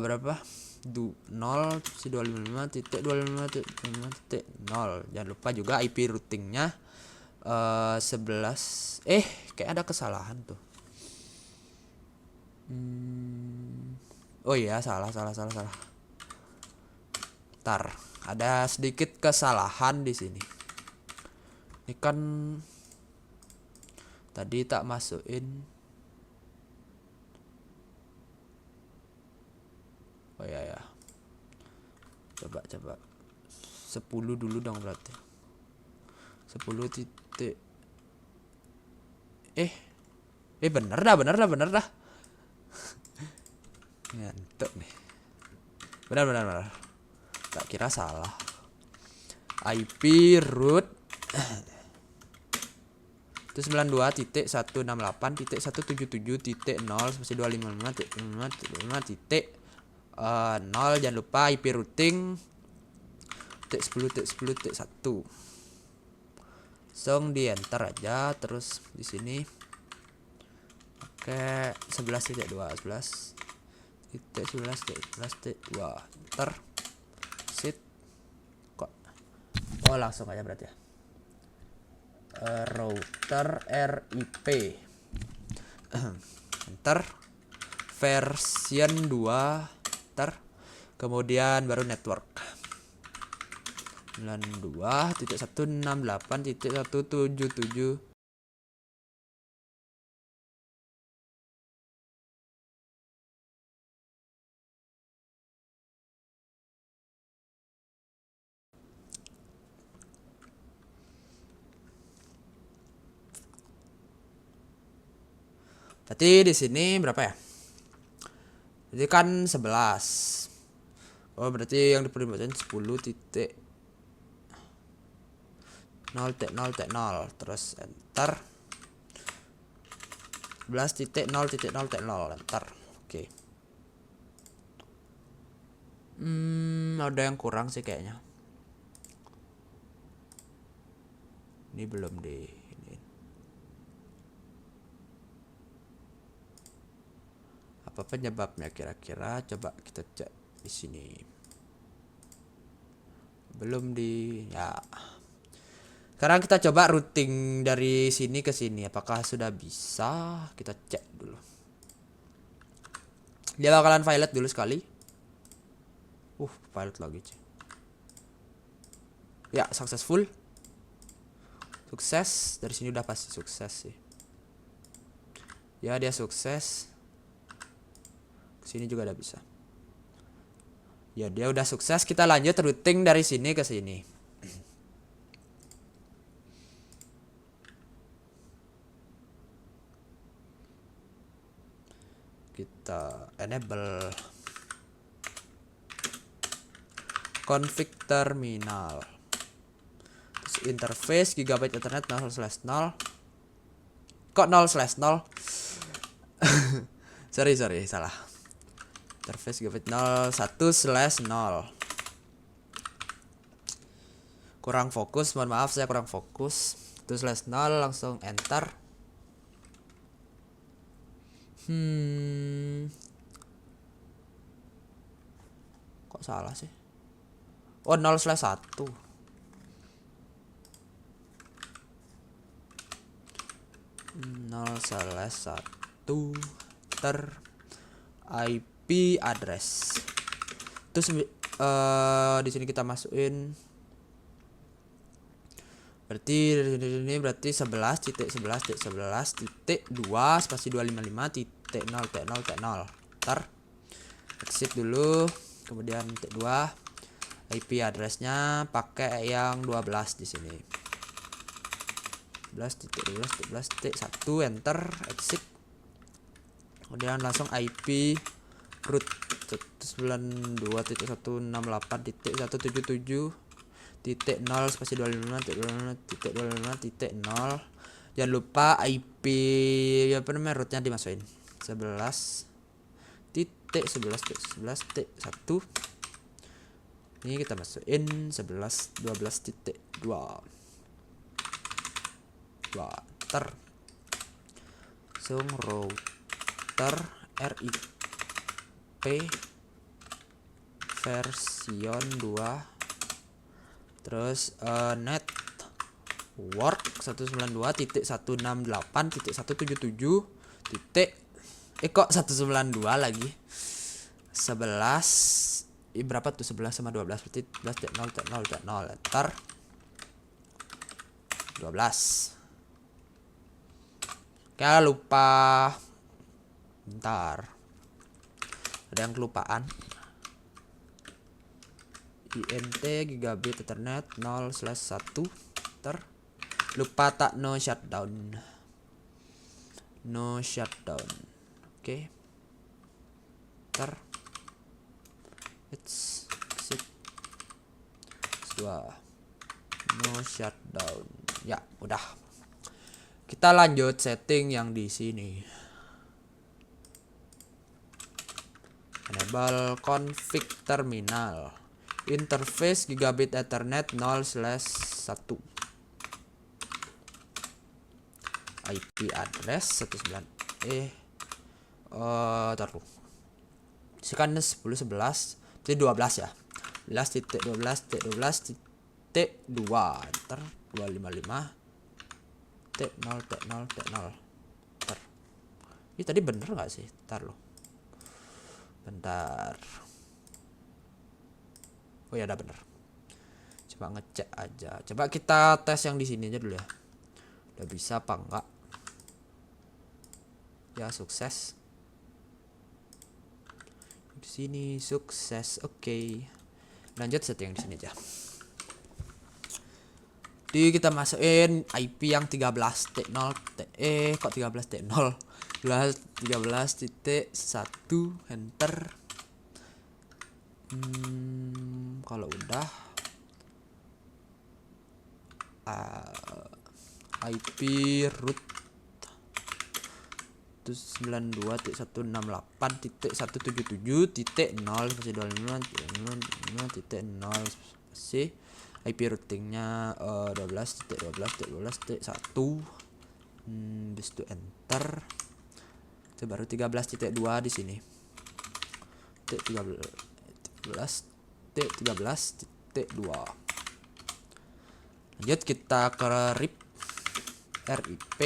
berapa 0.255.255.0. Jangan lupa juga IP routingnya 11 kayak ada kesalahan tuh. Oh iya, salah. Ntar ada sedikit kesalahan di sini. Ini kan tadi tak masukin. Oh ya. Coba 10 dulu dong berarti. 10 titik. Bener dah. Ngantuk nih. Bener. Tak kira salah. IP root itu 92.168.177.0/255.0. Jangan lupa IP routing 10.10.1. Langsung di enter aja, terus di sini oke 11.2 enter sit kok langsung aja berarti ya. Router RIP enter version 2 enter, kemudian baru network 92.168.177. Berarti di sini berapa ya? Jadi kan 11. Oh, berarti yang diperlukan 10.0.0.0 terus enter 11.0.0.0 enter. Oke. Ada yang kurang sih kayaknya. Ini belum di apa penyebabnya kira-kira, coba kita cek di sini. Belum ya. Sekarang kita coba routing dari sini ke sini, apakah sudah bisa? Kita cek dulu. Dia bakalan violet dulu sekali. Violet lagi cuy. Ya, successful. Sukses. Dari sini udah pasti sukses sih. Ya, dia sukses. Sini juga udah bisa. Ya, dia udah sukses. Kita lanjut routing dari sini ke sini. Kita enable config terminal. Terus interface gigabyte internet 0/0. Kok 0/0? sorry, salah. Interface gigabyte 01/0. Kurang fokus, mohon maaf saya kurang fokus. Itu /0 langsung enter. Kok salah sih? 0/1. IP address. Terus di sini kita masukin. Berarti ini 11.11.11.2 spasi 255.0.0.0. Ntar exit dulu, kemudian titik 2 IP addressnya pakai yang 12 di sini. 12.12.12.1 enter exit. Kemudian langsung IP root 192.168.177.0 spasi 25.25.0. Jangan lupa IP apa namanya rootnya dimasukin 11.11.11.1. Ini kita masukin 11.12.2 router langsung router RIP version 2 terus network 192.168.177 kok 192 lagi 11 berapa tuh 11 sama 12 berarti 11.0.0.0 enter 12. Kayak lupa bentar, ada yang kelupaan. INT gigabit ethernet 0/1 lupa tak no shutdown. Oke. It's exit 2 no shutdown. Ya udah, kita lanjut setting yang di sini. Enable config terminal interface gigabit ethernet 0/1 IP address 19 taruh sekarang 10.11 jadi 12 ya 11.12.12.2 enter 255 T0 ini tadi bener nggak sih? Bentar. Oh ya, udah bener. Coba ngecek aja. Coba kita tes yang di sini aja dulu ya. Udah bisa apa enggak? Ya, sukses. Di sini sukses. Oke. Lanjut setting yang di sini aja. Jadi kita masukin IP yang 13.0 kok 13.0 13.1 enter. Kalau udah IP root 92.168.177.0 spasi 25.0 spasi IP routingnya 12.12.12.1 habis itu enter. Itu baru 13.2 di sini. 13.2. Lanjut kita ke RIP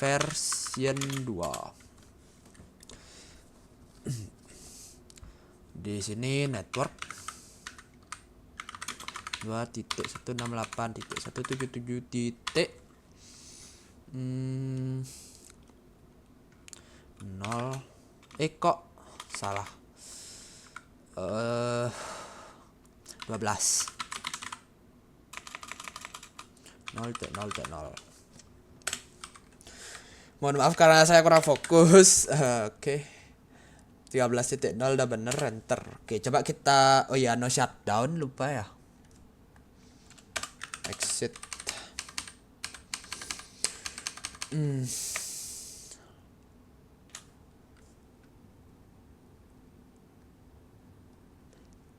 version 2. Di sini network 2.168.177.0 kok salah 12 0.0.0. Mohon maaf karena saya kurang fokus. Oke. 13.0 udah bener enter. Oke, coba kita no shutdown lupa ya. Exit.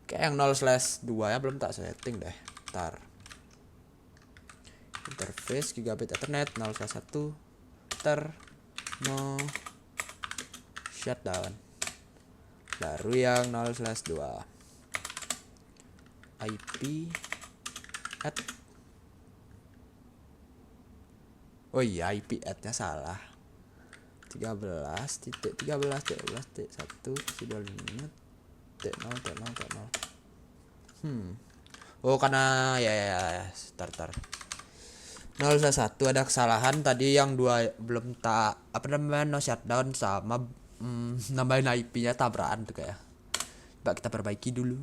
Kayak yang 0/2 ya belum tak setting deh. Ntar. Interface gigabit ethernet 0/1 no shutdown. Baru yang 0/2 IP add. Oh iya, IP add-nya salah. 13.13.1 Oh, karena ya start 0/1 ada kesalahan tadi yang 2 belum tak no shutdown sama nambahin IP-nya tabrakan tuh kayak. Coba kita perbaiki dulu.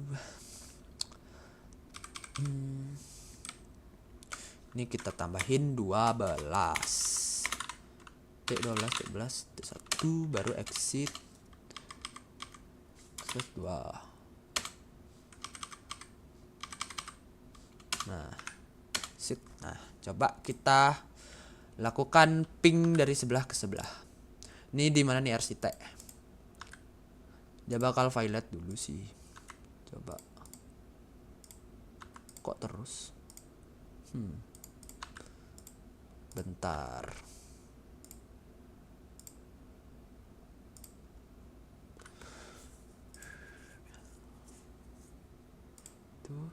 Ini kita tambahin 12. T1 baru exit. Terus 2. Nah, coba kita lakukan ping dari sebelah ke sebelah. Ini di mana nih RCT? Dia bakal violet dulu sih. Coba. Kok terus? Bentar. Tuh.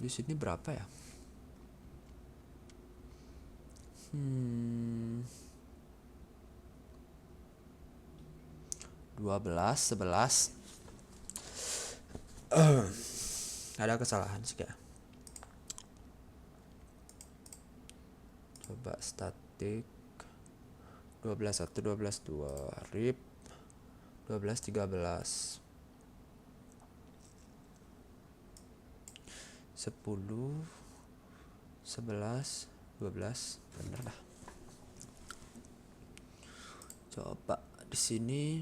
Di sini berapa ya? 12, 11. Ada kesalahan sih kayak. Coba statik 12 1 12 2 rip 12 13 10 11 12 bener dah. Coba di sini.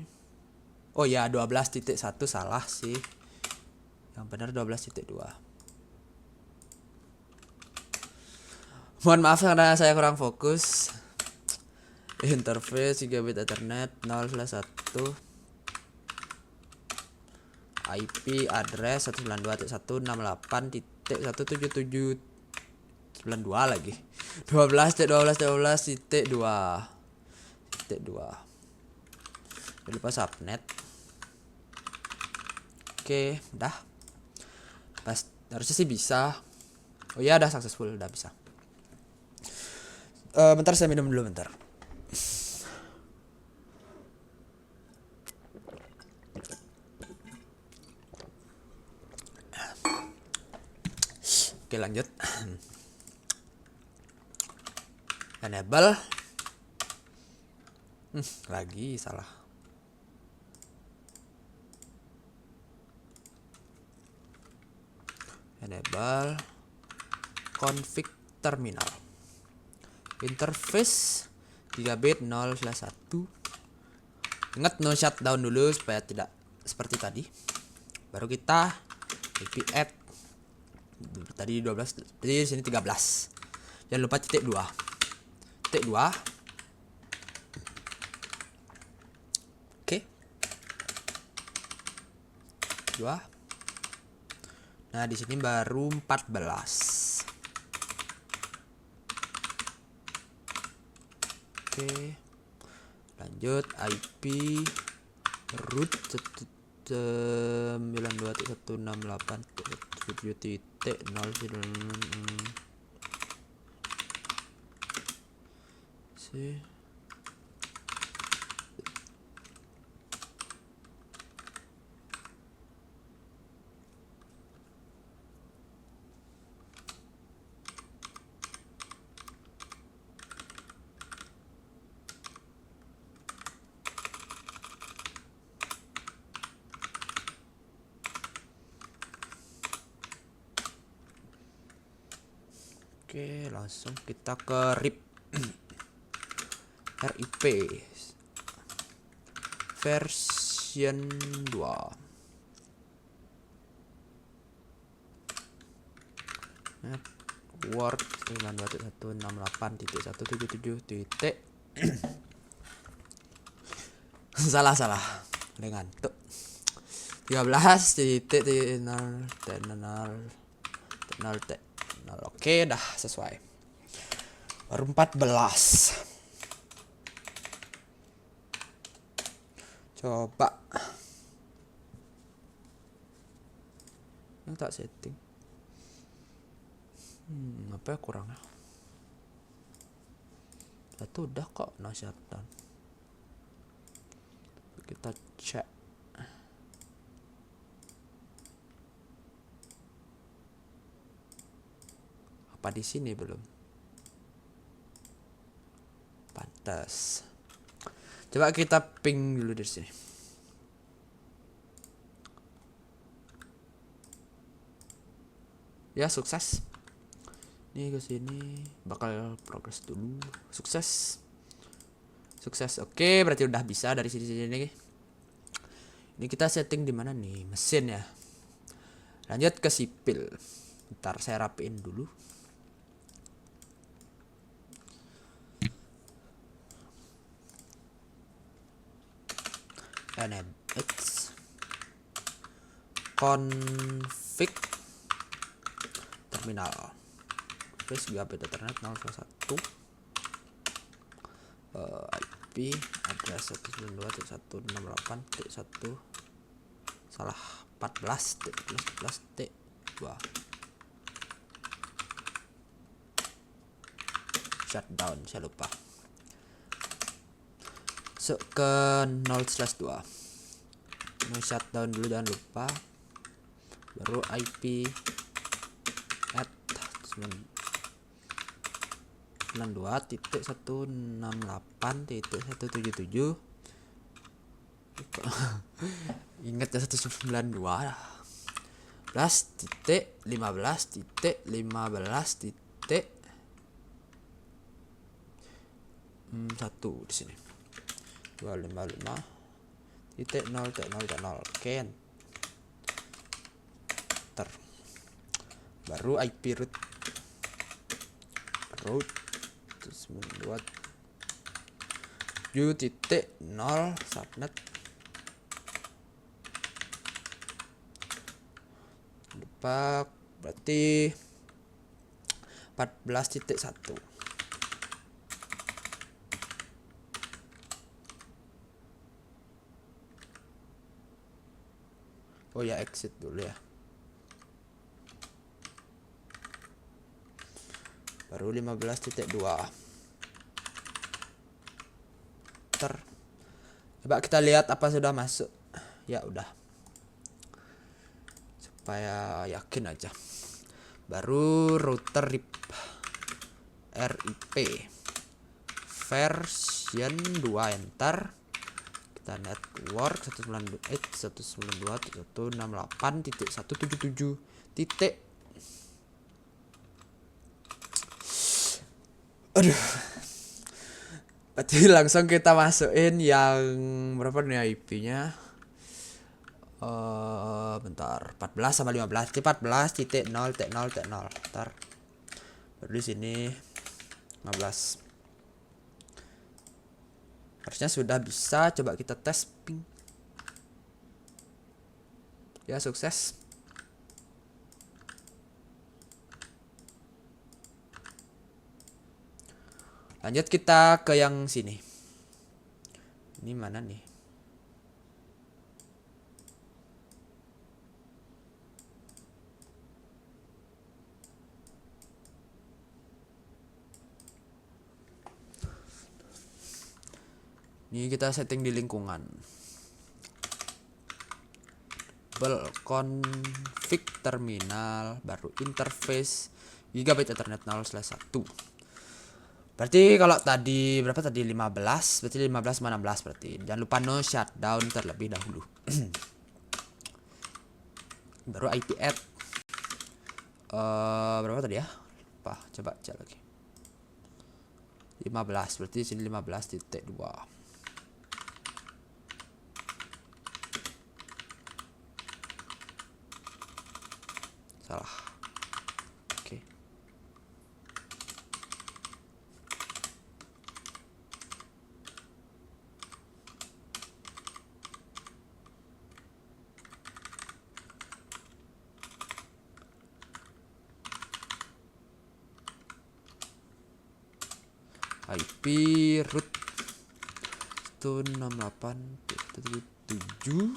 Oh ya, 12.1 salah sih. Yang benar 12.2. Mohon maaf karena saya kurang fokus. Interface gigabit Ethernet 0/1. IP address 192.168.17792 lagi. 12.12.12.2. Jangan lupa subnet. Oke, udah. Pas harusnya sih bisa. Oh iya, udah successful, udah bisa. Bentar saya minum dulu bentar. Oke, lanjut. Enable. Lagi salah. Enable config terminal. Interface gigabit 0/1. Ingat no shutdown dulu supaya tidak seperti tadi. Baru kita IP add. Tadi 12, jadi sini 13. Jangan lupa titik 2. Titik 2. Oke. 2. Nah, di sini baru 14. Oke. Lanjut IP root 92.168.7.0. sih. Oke, langsung kita ke RIP. RIP version 2. Word 92.168.177. salah dengan tuh 13.0. Oke, dah sesuai. Baru 14. Coba yang tak setting. Apa ya kurangnya? Satu udah kok no shutdown. Kita cek. Apa di sini belum? tes. Coba kita ping dulu dari sini. Ya, sukses. Ini ke sini bakal progres dulu. Sukses. Sukses. Oke, berarti udah bisa dari sini nih. Ini kita setting di mana nih? Mesin ya. Lanjut ke sipil. Bentar saya rapiin dulu. NX config terminal space gigabit ethernet 0,1 IP address 192.168.1 salah 14.11.2 shutdown, saya lupa. So ke 0/2 ini shutdown dulu, jangan lupa. Baru IP at 92.168.177. Ingat ya 192 15.15.15.1 di sini 255.0.0.0. Oke, enter. Baru IP root 7.0 subnet lupa, berarti 14.1. Oh ya, exit dulu ya. Baru 15.2. Coba kita lihat apa sudah masuk. Ya udah. Supaya yakin aja. Baru router RIP version 2, enter. Kita network 192.168.177. Aduh. Berarti langsung kita masukin yang berapa nih IP-nya? Bentar, 14 sama 15. 14.0.0.0. Bentar. Baru di sini 15. Harusnya sudah bisa. Coba kita tes ping. Ya, sukses. Lanjut kita ke yang sini. Ini mana nih? Ini kita setting di lingkungan. Config terminal, baru interface gigabit ethernet 0/1. Berarti kalau tadi berapa tadi 15, berarti 15 sama 16 berarti. Jangan lupa no shutdown terlebih dahulu. Baru IP add berapa tadi ya? Lupa, coba cek lagi. 15, berarti sini 15.2. Salah. Oke. IP root 168.7.0.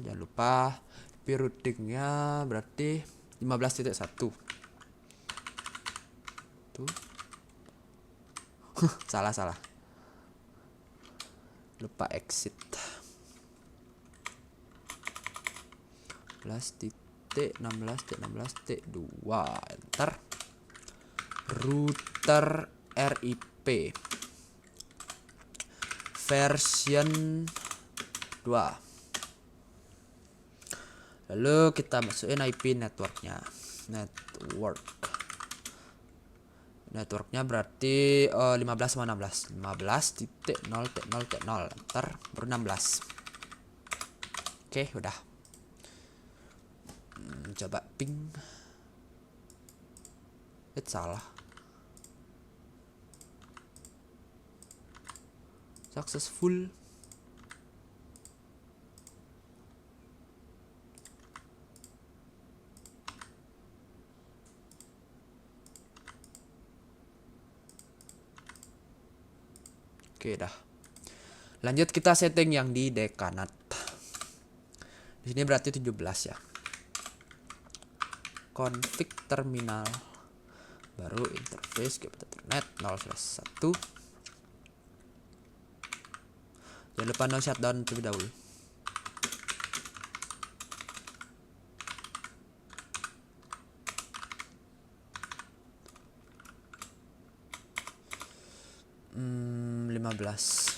Jangan lupa IP routingnya berarti 15.1. Tuh. salah. Lupa exit. 16.16.2, enter. router RIP version 2. Lalu kita masukin IP networknya. Networknya berarti 15 sama 16. 15.0.0.0 ntar baru 16. Oke, udah. Coba ping. Salah. Successful. Oke, dah. Lanjut kita setting yang di dekanat. Di sini berarti 17 ya. Config terminal. Baru interface Ethernet 0/1. Jangan lupa no shutdown terlebih dahulu. Hmm, 15.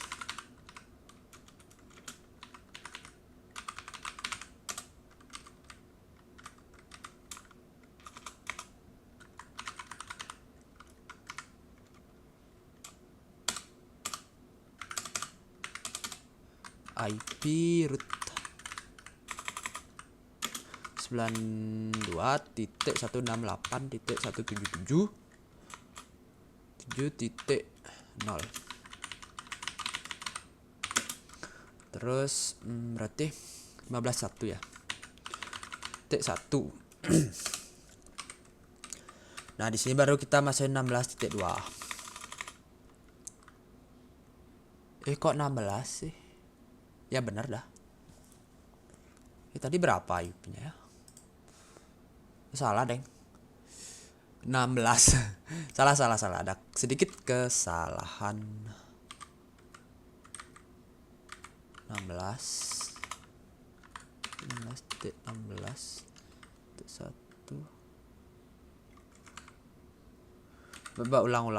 IP root 92.168.177.7.0. Terus berarti 15.1 ya. Titik 1. Nah, di sini baru kita masukin 16.2. Kok 16 sih? Ya benar dah. Tadi berapa IP-nya ya? Salah, Deng. 16. salah. Ada sedikit kesalahan. 16.16.1. Coba ulang.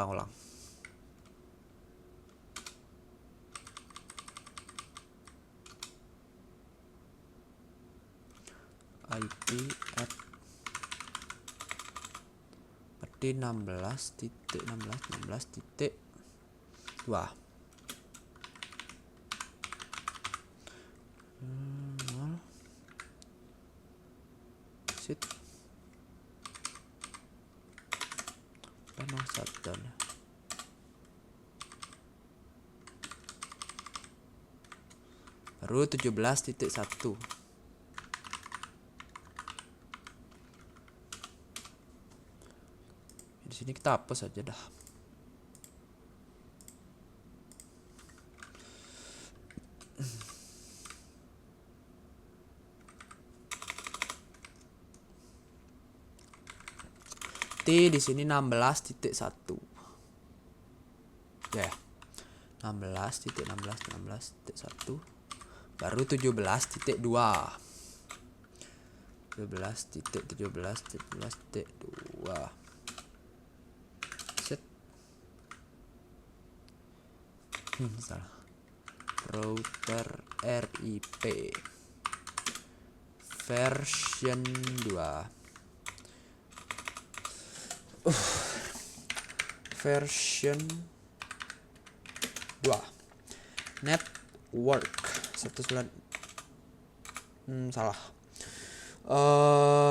IP at berarti 16.16.16.2. Sit. Penuh shutdown. Baru 17.1. Di sini kita hapus aja dah. Di sini 16.1. Ya. 16.16.16.1 baru 17.2. 17.17.17.2. Set. Salah. Router RIP version 2. Version 2. Network 19. Salah.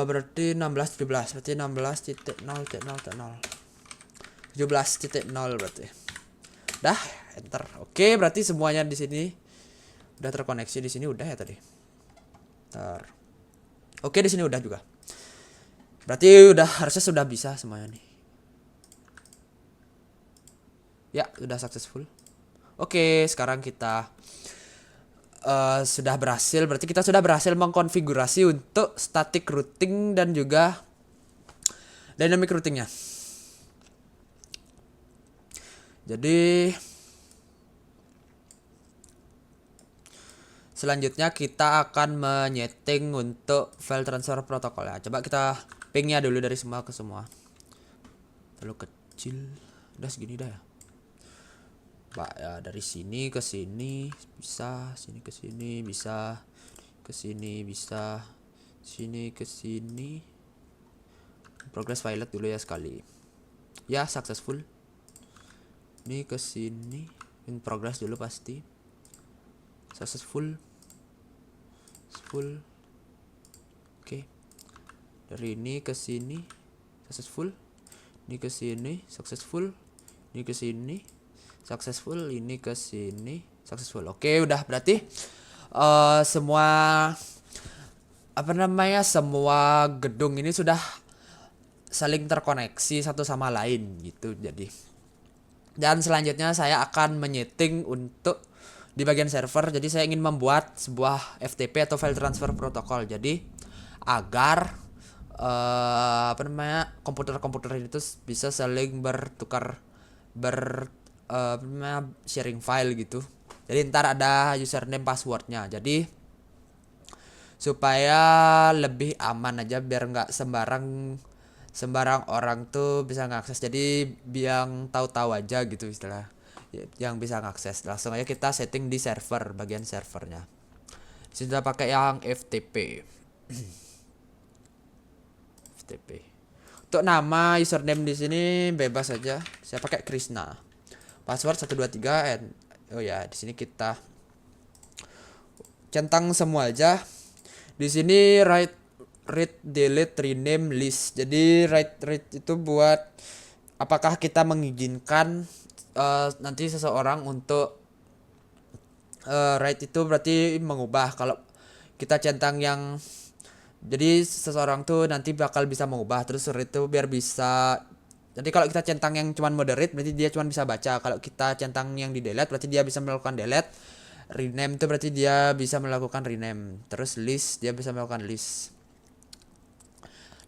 Berarti 16 17. Berarti 16.0.0.0. 17.0 berarti. Dah, enter. Oke, berarti semuanya di sini udah terkoneksi. Di sini udah ya tadi. Ntar. Oke, di sini udah juga. Berarti harusnya sudah bisa semuanya nih. Ya, sudah successful. Oke, sekarang kita sudah berhasil. Berarti kita sudah berhasil mengkonfigurasi untuk static routing dan juga dynamic routingnya. Jadi selanjutnya kita akan menyeting untuk file transfer protokol ya. Coba kita pingnya dulu dari semua ke semua. Lalu kecil. Udah segini dah ya. Pak ya, dari sini ke sini bisa, sini ke sini bisa, ke sini bisa, sini ke sini. Progress violet dulu ya sekali. Ya, successful. Ini ke sini, in progress dulu pasti. Successful. Full. Oke. Dari ini ke sini successful. Ini ke sini successful. Ini ke sini successful. Ini ke sini successful. Oke, udah berarti semua semua gedung ini sudah saling terkoneksi satu sama lain gitu. Jadi, dan selanjutnya saya akan menyeting untuk di bagian server. Jadi saya ingin membuat sebuah FTP atau file transfer protocol. Jadi agar komputer-komputer itu bisa saling bertukar sharing file gitu. Jadi ntar ada username passwordnya. Jadi supaya lebih aman aja, biar nggak sembarang orang tuh bisa ngakses. Jadi biang tahu-tahu aja gitu istilah yang bisa ngakses. Langsung aja kita setting di server, bagian servernya. Sudah pakai yang FTP. FTP. Untuk nama username di sini bebas saja. Saya pakai Krishna. Password 123 oh ya, di sini kita centang semua aja. Di sini read, delete, rename, list. Jadi read itu buat apakah kita mengizinkan nanti seseorang untuk write itu berarti mengubah. Kalau kita centang yang jadi seseorang tuh nanti bakal bisa mengubah. Terus read itu biar bisa, jadi kalau kita centang yang cuman moderate berarti dia cuman bisa baca. Kalau kita centang yang di delete berarti dia bisa melakukan delete. Rename itu berarti dia bisa melakukan rename. Terus list dia bisa melakukan list.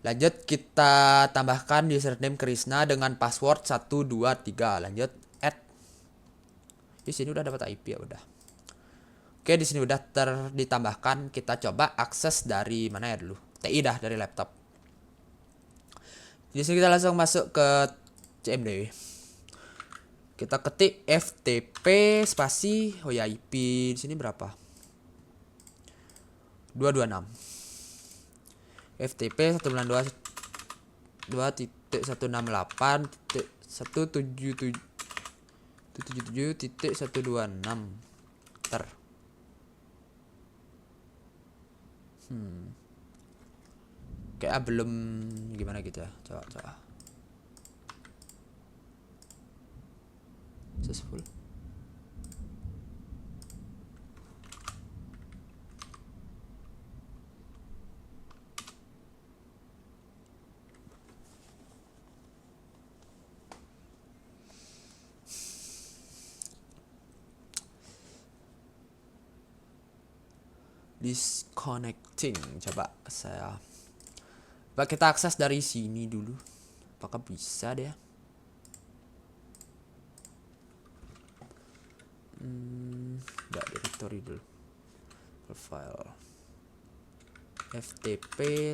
Lanjut kita tambahkan username Krishna dengan password 123. Lanjut add. Di sini udah dapat IP ya udah. Oke, di sini udah ditambahkan. Kita coba akses dari mana ya dulu? TI dah, dari laptop. Di sini kita langsung masuk ke CMD. Kita ketik FTP spasi, oh ya IP di sini berapa? 226. FTP 192.177.177.126. Ter. Kayak belum gimana gitu ya. Coba. Successful. Disconnecting. Coba kita akses dari sini dulu. Apakah bisa deh? Enggak, directory dulu. Profile. FTP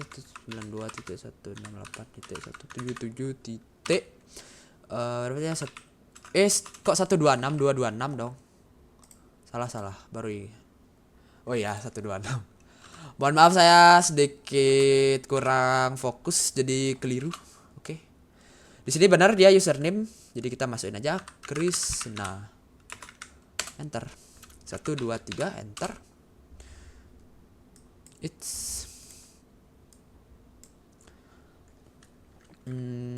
92.168.177. Berapa ya? Kok 126 226 dong. Salah baru ini. Oh iya 126. Mohon maaf, saya sedikit kurang fokus jadi keliru. Oke. Di sini benar dia username. Jadi kita masukin aja Krishna. Enter. 123 enter.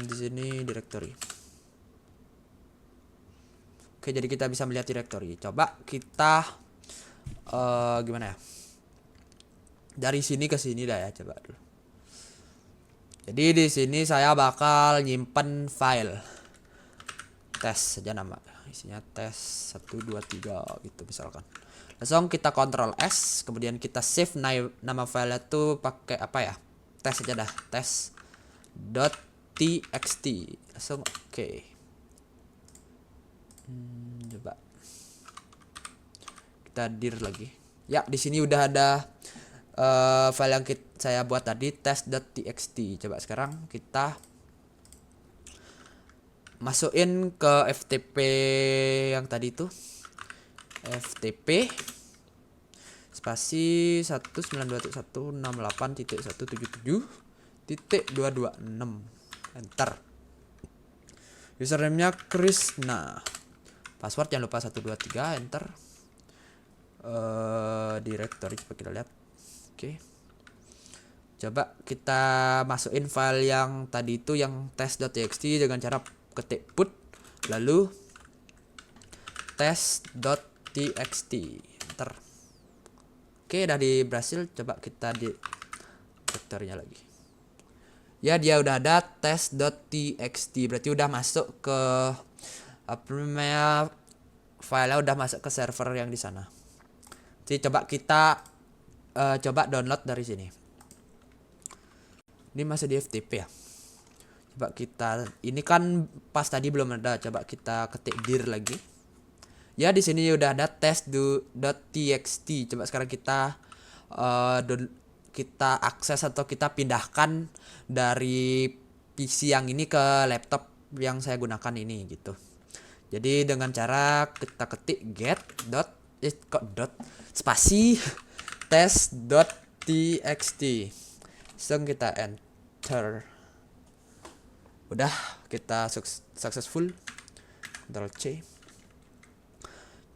Di sini directory. Oke, jadi kita bisa melihat directory. Coba kita gimana ya? Dari sini ke sini dah ya, coba dulu. Jadi di sini saya bakal nyimpen file tes saja, nama isinya tes 123 gitu misalkan. Langsung kita Ctrl S, kemudian kita save nama file itu pakai apa ya? Tes aja dah, tes.txt. Langsung oke. Coba kita dir lagi. Ya, di sini udah ada file yang saya buat tadi, test.txt. Coba sekarang kita masukin ke FTP yang tadi itu, FTP spasi 192.168.177.226, enter. Username-nya Krisna, password jangan lupa 123, enter. Directory coba kita lihat. Oke, coba kita masukin file yang tadi itu, yang test.txt, dengan cara ketik put lalu test.txt, enter. Oke, udah berhasil. Coba kita di directory-nya lagi. Ya, dia udah ada test.txt, berarti udah masuk ke apa namanya, filenya udah masuk ke server yang di sana. Jadi coba kita coba download dari sini. Ini masih di FTP ya. Coba kita, ini kan pas tadi belum ada, coba kita ketik dir lagi. Ya, di sini udah ada test.txt. Coba sekarang kita kita akses atau kita pindahkan dari PC yang ini ke laptop yang saya gunakan ini gitu. Jadi dengan cara kita ketik get dot spasi test.txt, langsung kita enter. Udah, kita successful. Ctrl C.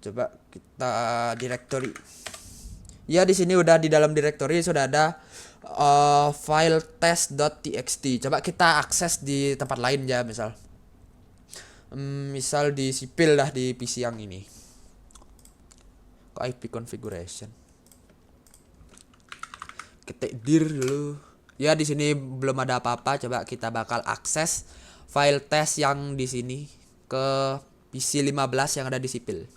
Coba kita directory. Ya, di sini udah di dalam directory sudah ada file test.txt. Coba kita akses di tempat lain ya, misal di sipil dah, di PC yang ini. IP configuration. Ketik dir dulu. Ya, di sini belum ada apa-apa. Coba kita bakal akses file test yang di sini ke PC 15 yang ada di sipil.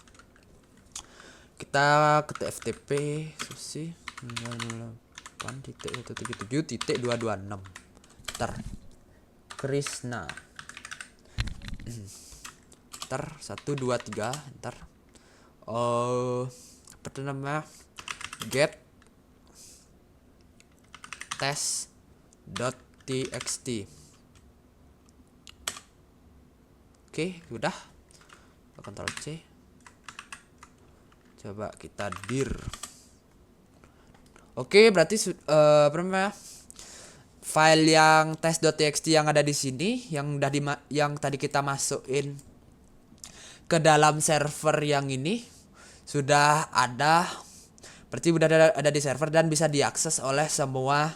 Kita ketik FTP susi 908.177.226, enter. Krisna, enter. 123, enter. Apa namanya, get test.txt. Oke, udah. Ctrl C. Coba kita dir. Oke, berarti apa namanya, file yang test.txt yang ada di sini, yang yang tadi kita masukin ke dalam server yang ini, sudah ada. Berarti udah ada di server dan bisa diakses oleh semua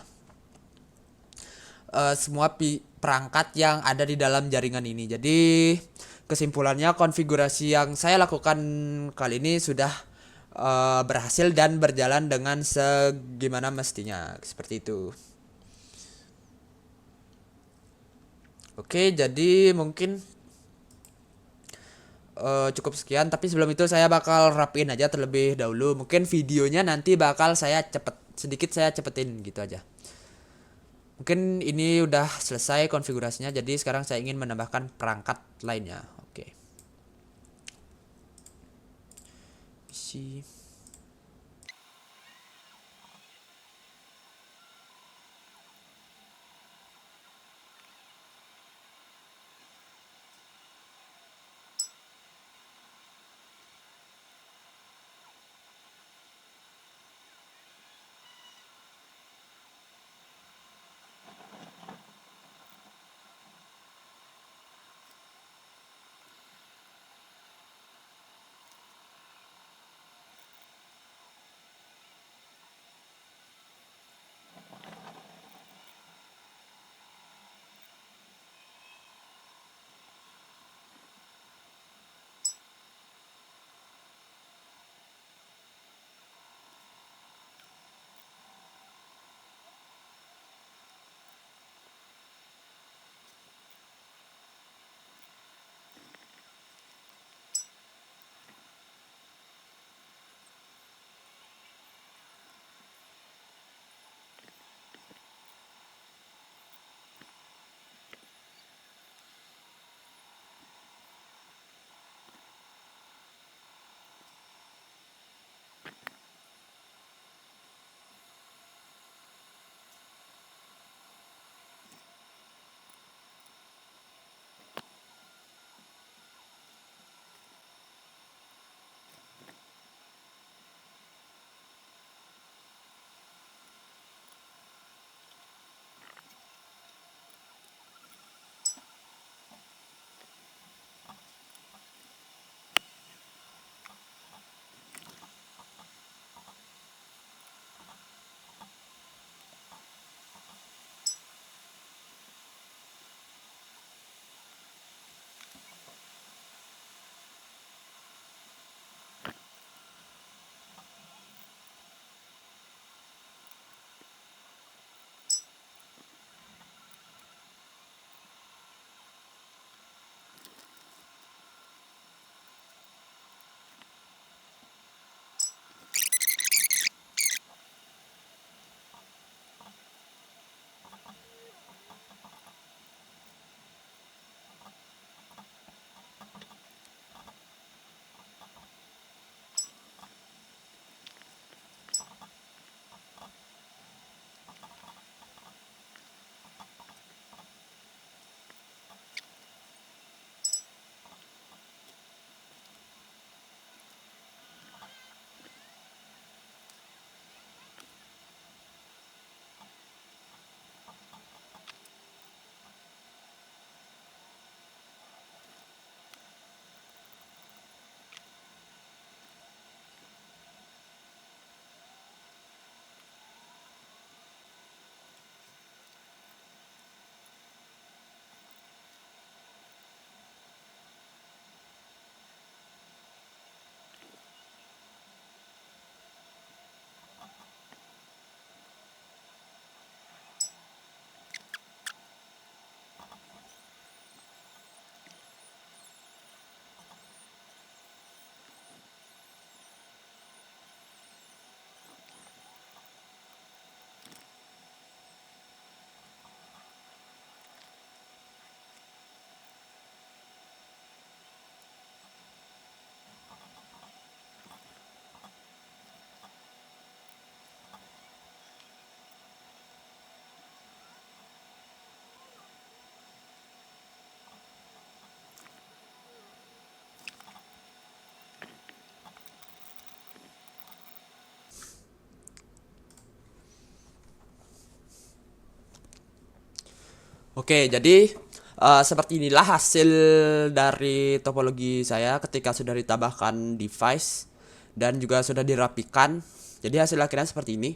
perangkat yang ada di dalam jaringan ini. Jadi kesimpulannya, konfigurasi yang saya lakukan kali ini sudah berhasil dan berjalan dengan segimana mestinya, seperti itu. Oke, jadi mungkin cukup sekian, tapi sebelum itu saya bakal rapiin aja terlebih dahulu. Mungkin videonya nanti bakal saya cepetin gitu aja. Mungkin ini udah selesai konfigurasinya, jadi sekarang saya ingin menambahkan perangkat lainnya. Oke. PC. Oke, jadi seperti inilah hasil dari topologi saya ketika sudah ditambahkan device dan juga sudah dirapikan. Jadi hasil akhirnya seperti ini.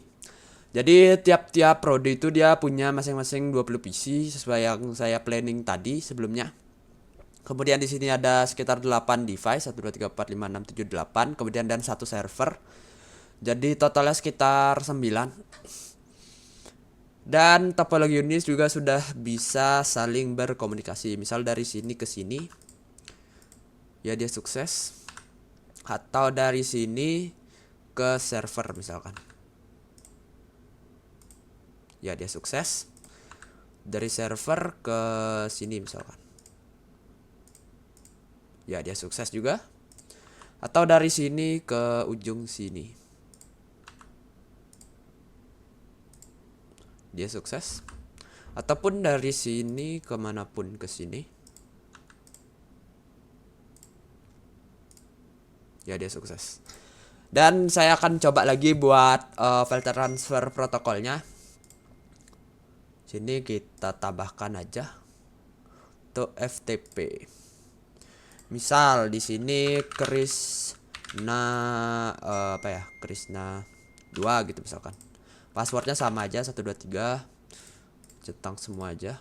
Jadi tiap-tiap prode itu dia punya masing-masing 20 PC sesuai yang saya planning tadi sebelumnya. Kemudian di sini ada sekitar 8 device, 1 2 3 4 5 6 7 8, kemudian dan satu server. Jadi totalnya sekitar 9. Dan topologi ini juga sudah bisa saling berkomunikasi. Misal dari sini ke sini, ya dia sukses. Atau dari sini ke server misalkan, ya dia sukses. Dari server ke sini misalkan, ya dia sukses juga. Atau dari sini ke ujung sini, dia sukses. Ataupun dari sini kemanapun ke sini, ya dia sukses. Dan saya akan coba lagi buat filter transfer protokolnya. Sini kita tambahkan aja untuk FTP. Misal di sini Krishna apa ya? Krishna 2 gitu misalkan. Passwordnya sama aja 123, centang semua aja.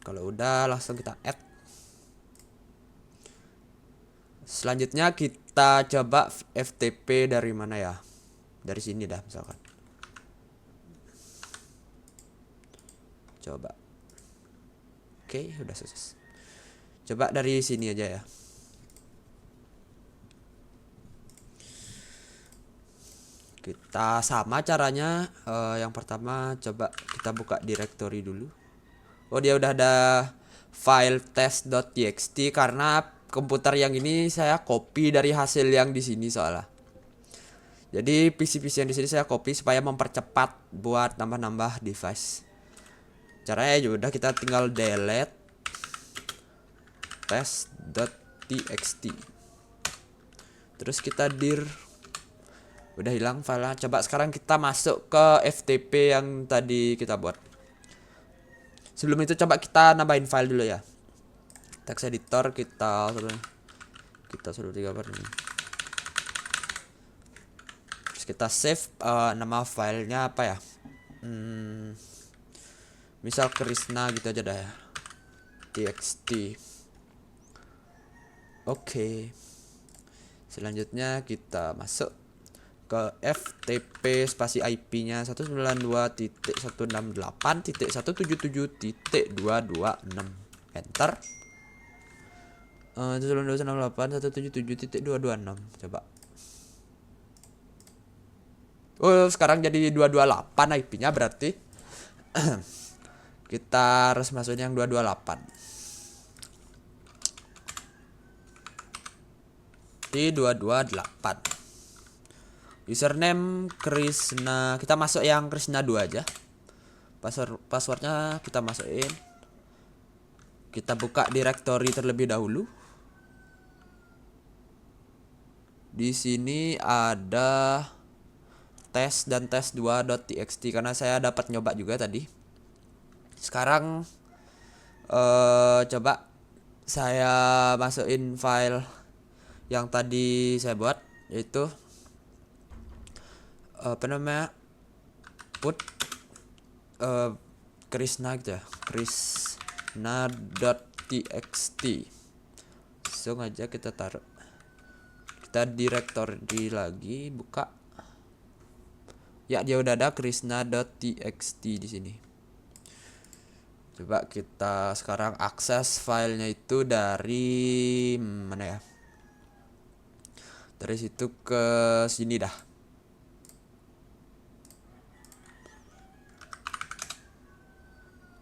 Kalau udah langsung kita add. Selanjutnya kita coba FTP dari mana ya? Dari sini dah misalkan. Coba. Oke, udah sukses. Coba dari sini aja ya. Kita sama caranya. Yang pertama coba kita buka directory dulu. Oh, dia udah ada file test.txt karena komputer yang ini saya copy dari hasil yang di sini soalnya. Jadi PC-PC yang di sini saya copy supaya mempercepat buat nambah-nambah device. Caranya ya udah kita tinggal delete test.txt. Terus kita dir. Udah hilang filenya. Coba sekarang kita masuk ke FTP yang tadi kita buat. Sebelum itu coba kita nambahin file dulu ya. Text editor kita suruh 3 ini. Terus kita save nama filenya apa ya? Misal Krishna gitu aja dah ya. txt. Oke. Selanjutnya kita masuk ke FTP spasi IP-nya 192.168.177.226. Enter. 192.168.177.226. Coba. Oh, sekarang jadi 228 IP-nya berarti. Kita harus masukin yang 228. Di 228. Username Krishna. Kita masuk yang Krishna 2 aja. Passwordnya kita masukin. Kita buka directory terlebih dahulu. Di sini ada tes dan tes2.txt karena saya dapat nyoba juga tadi. Sekarang coba saya masukin file yang tadi saya buat, yaitu apa namanya, put Krishna gitu ya, krishna.txt. Langsung aja kita taruh. Kita directory lagi, buka. Ya, dia udah ada krishna.txt di sini. Coba kita sekarang akses filenya itu dari mana ya? Dari situ ke sini dah.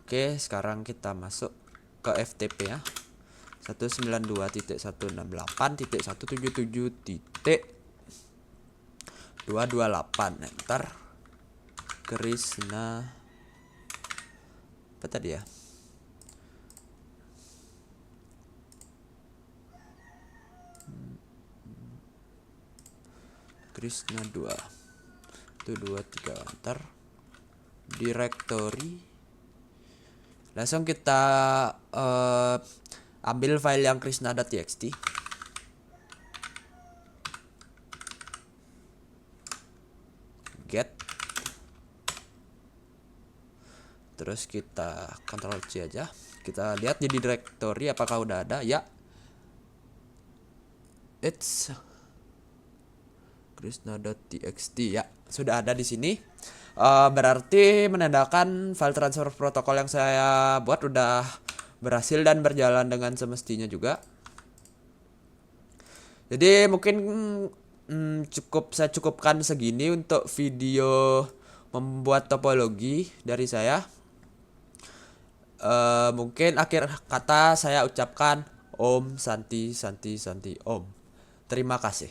Oke, sekarang kita masuk ke FTP ya. 192.168.177.228. Enter. Krishna apa tadi ya? Krishna 2. 1 2 3 enter directory. Langsung kita ambil file yang krishna.txt. Get. Terus kita Ctrl C aja. Kita lihat di directory apakah udah ada. Ya, it's krishna.txt. Ya, sudah ada di sini. Berarti menandakan file transfer protokol yang saya buat udah berhasil dan berjalan dengan semestinya juga. Jadi mungkin saya cukupkan segini untuk video membuat topologi dari saya. Mungkin akhir kata saya ucapkan Om Santi Santi Santi Om. Terima kasih.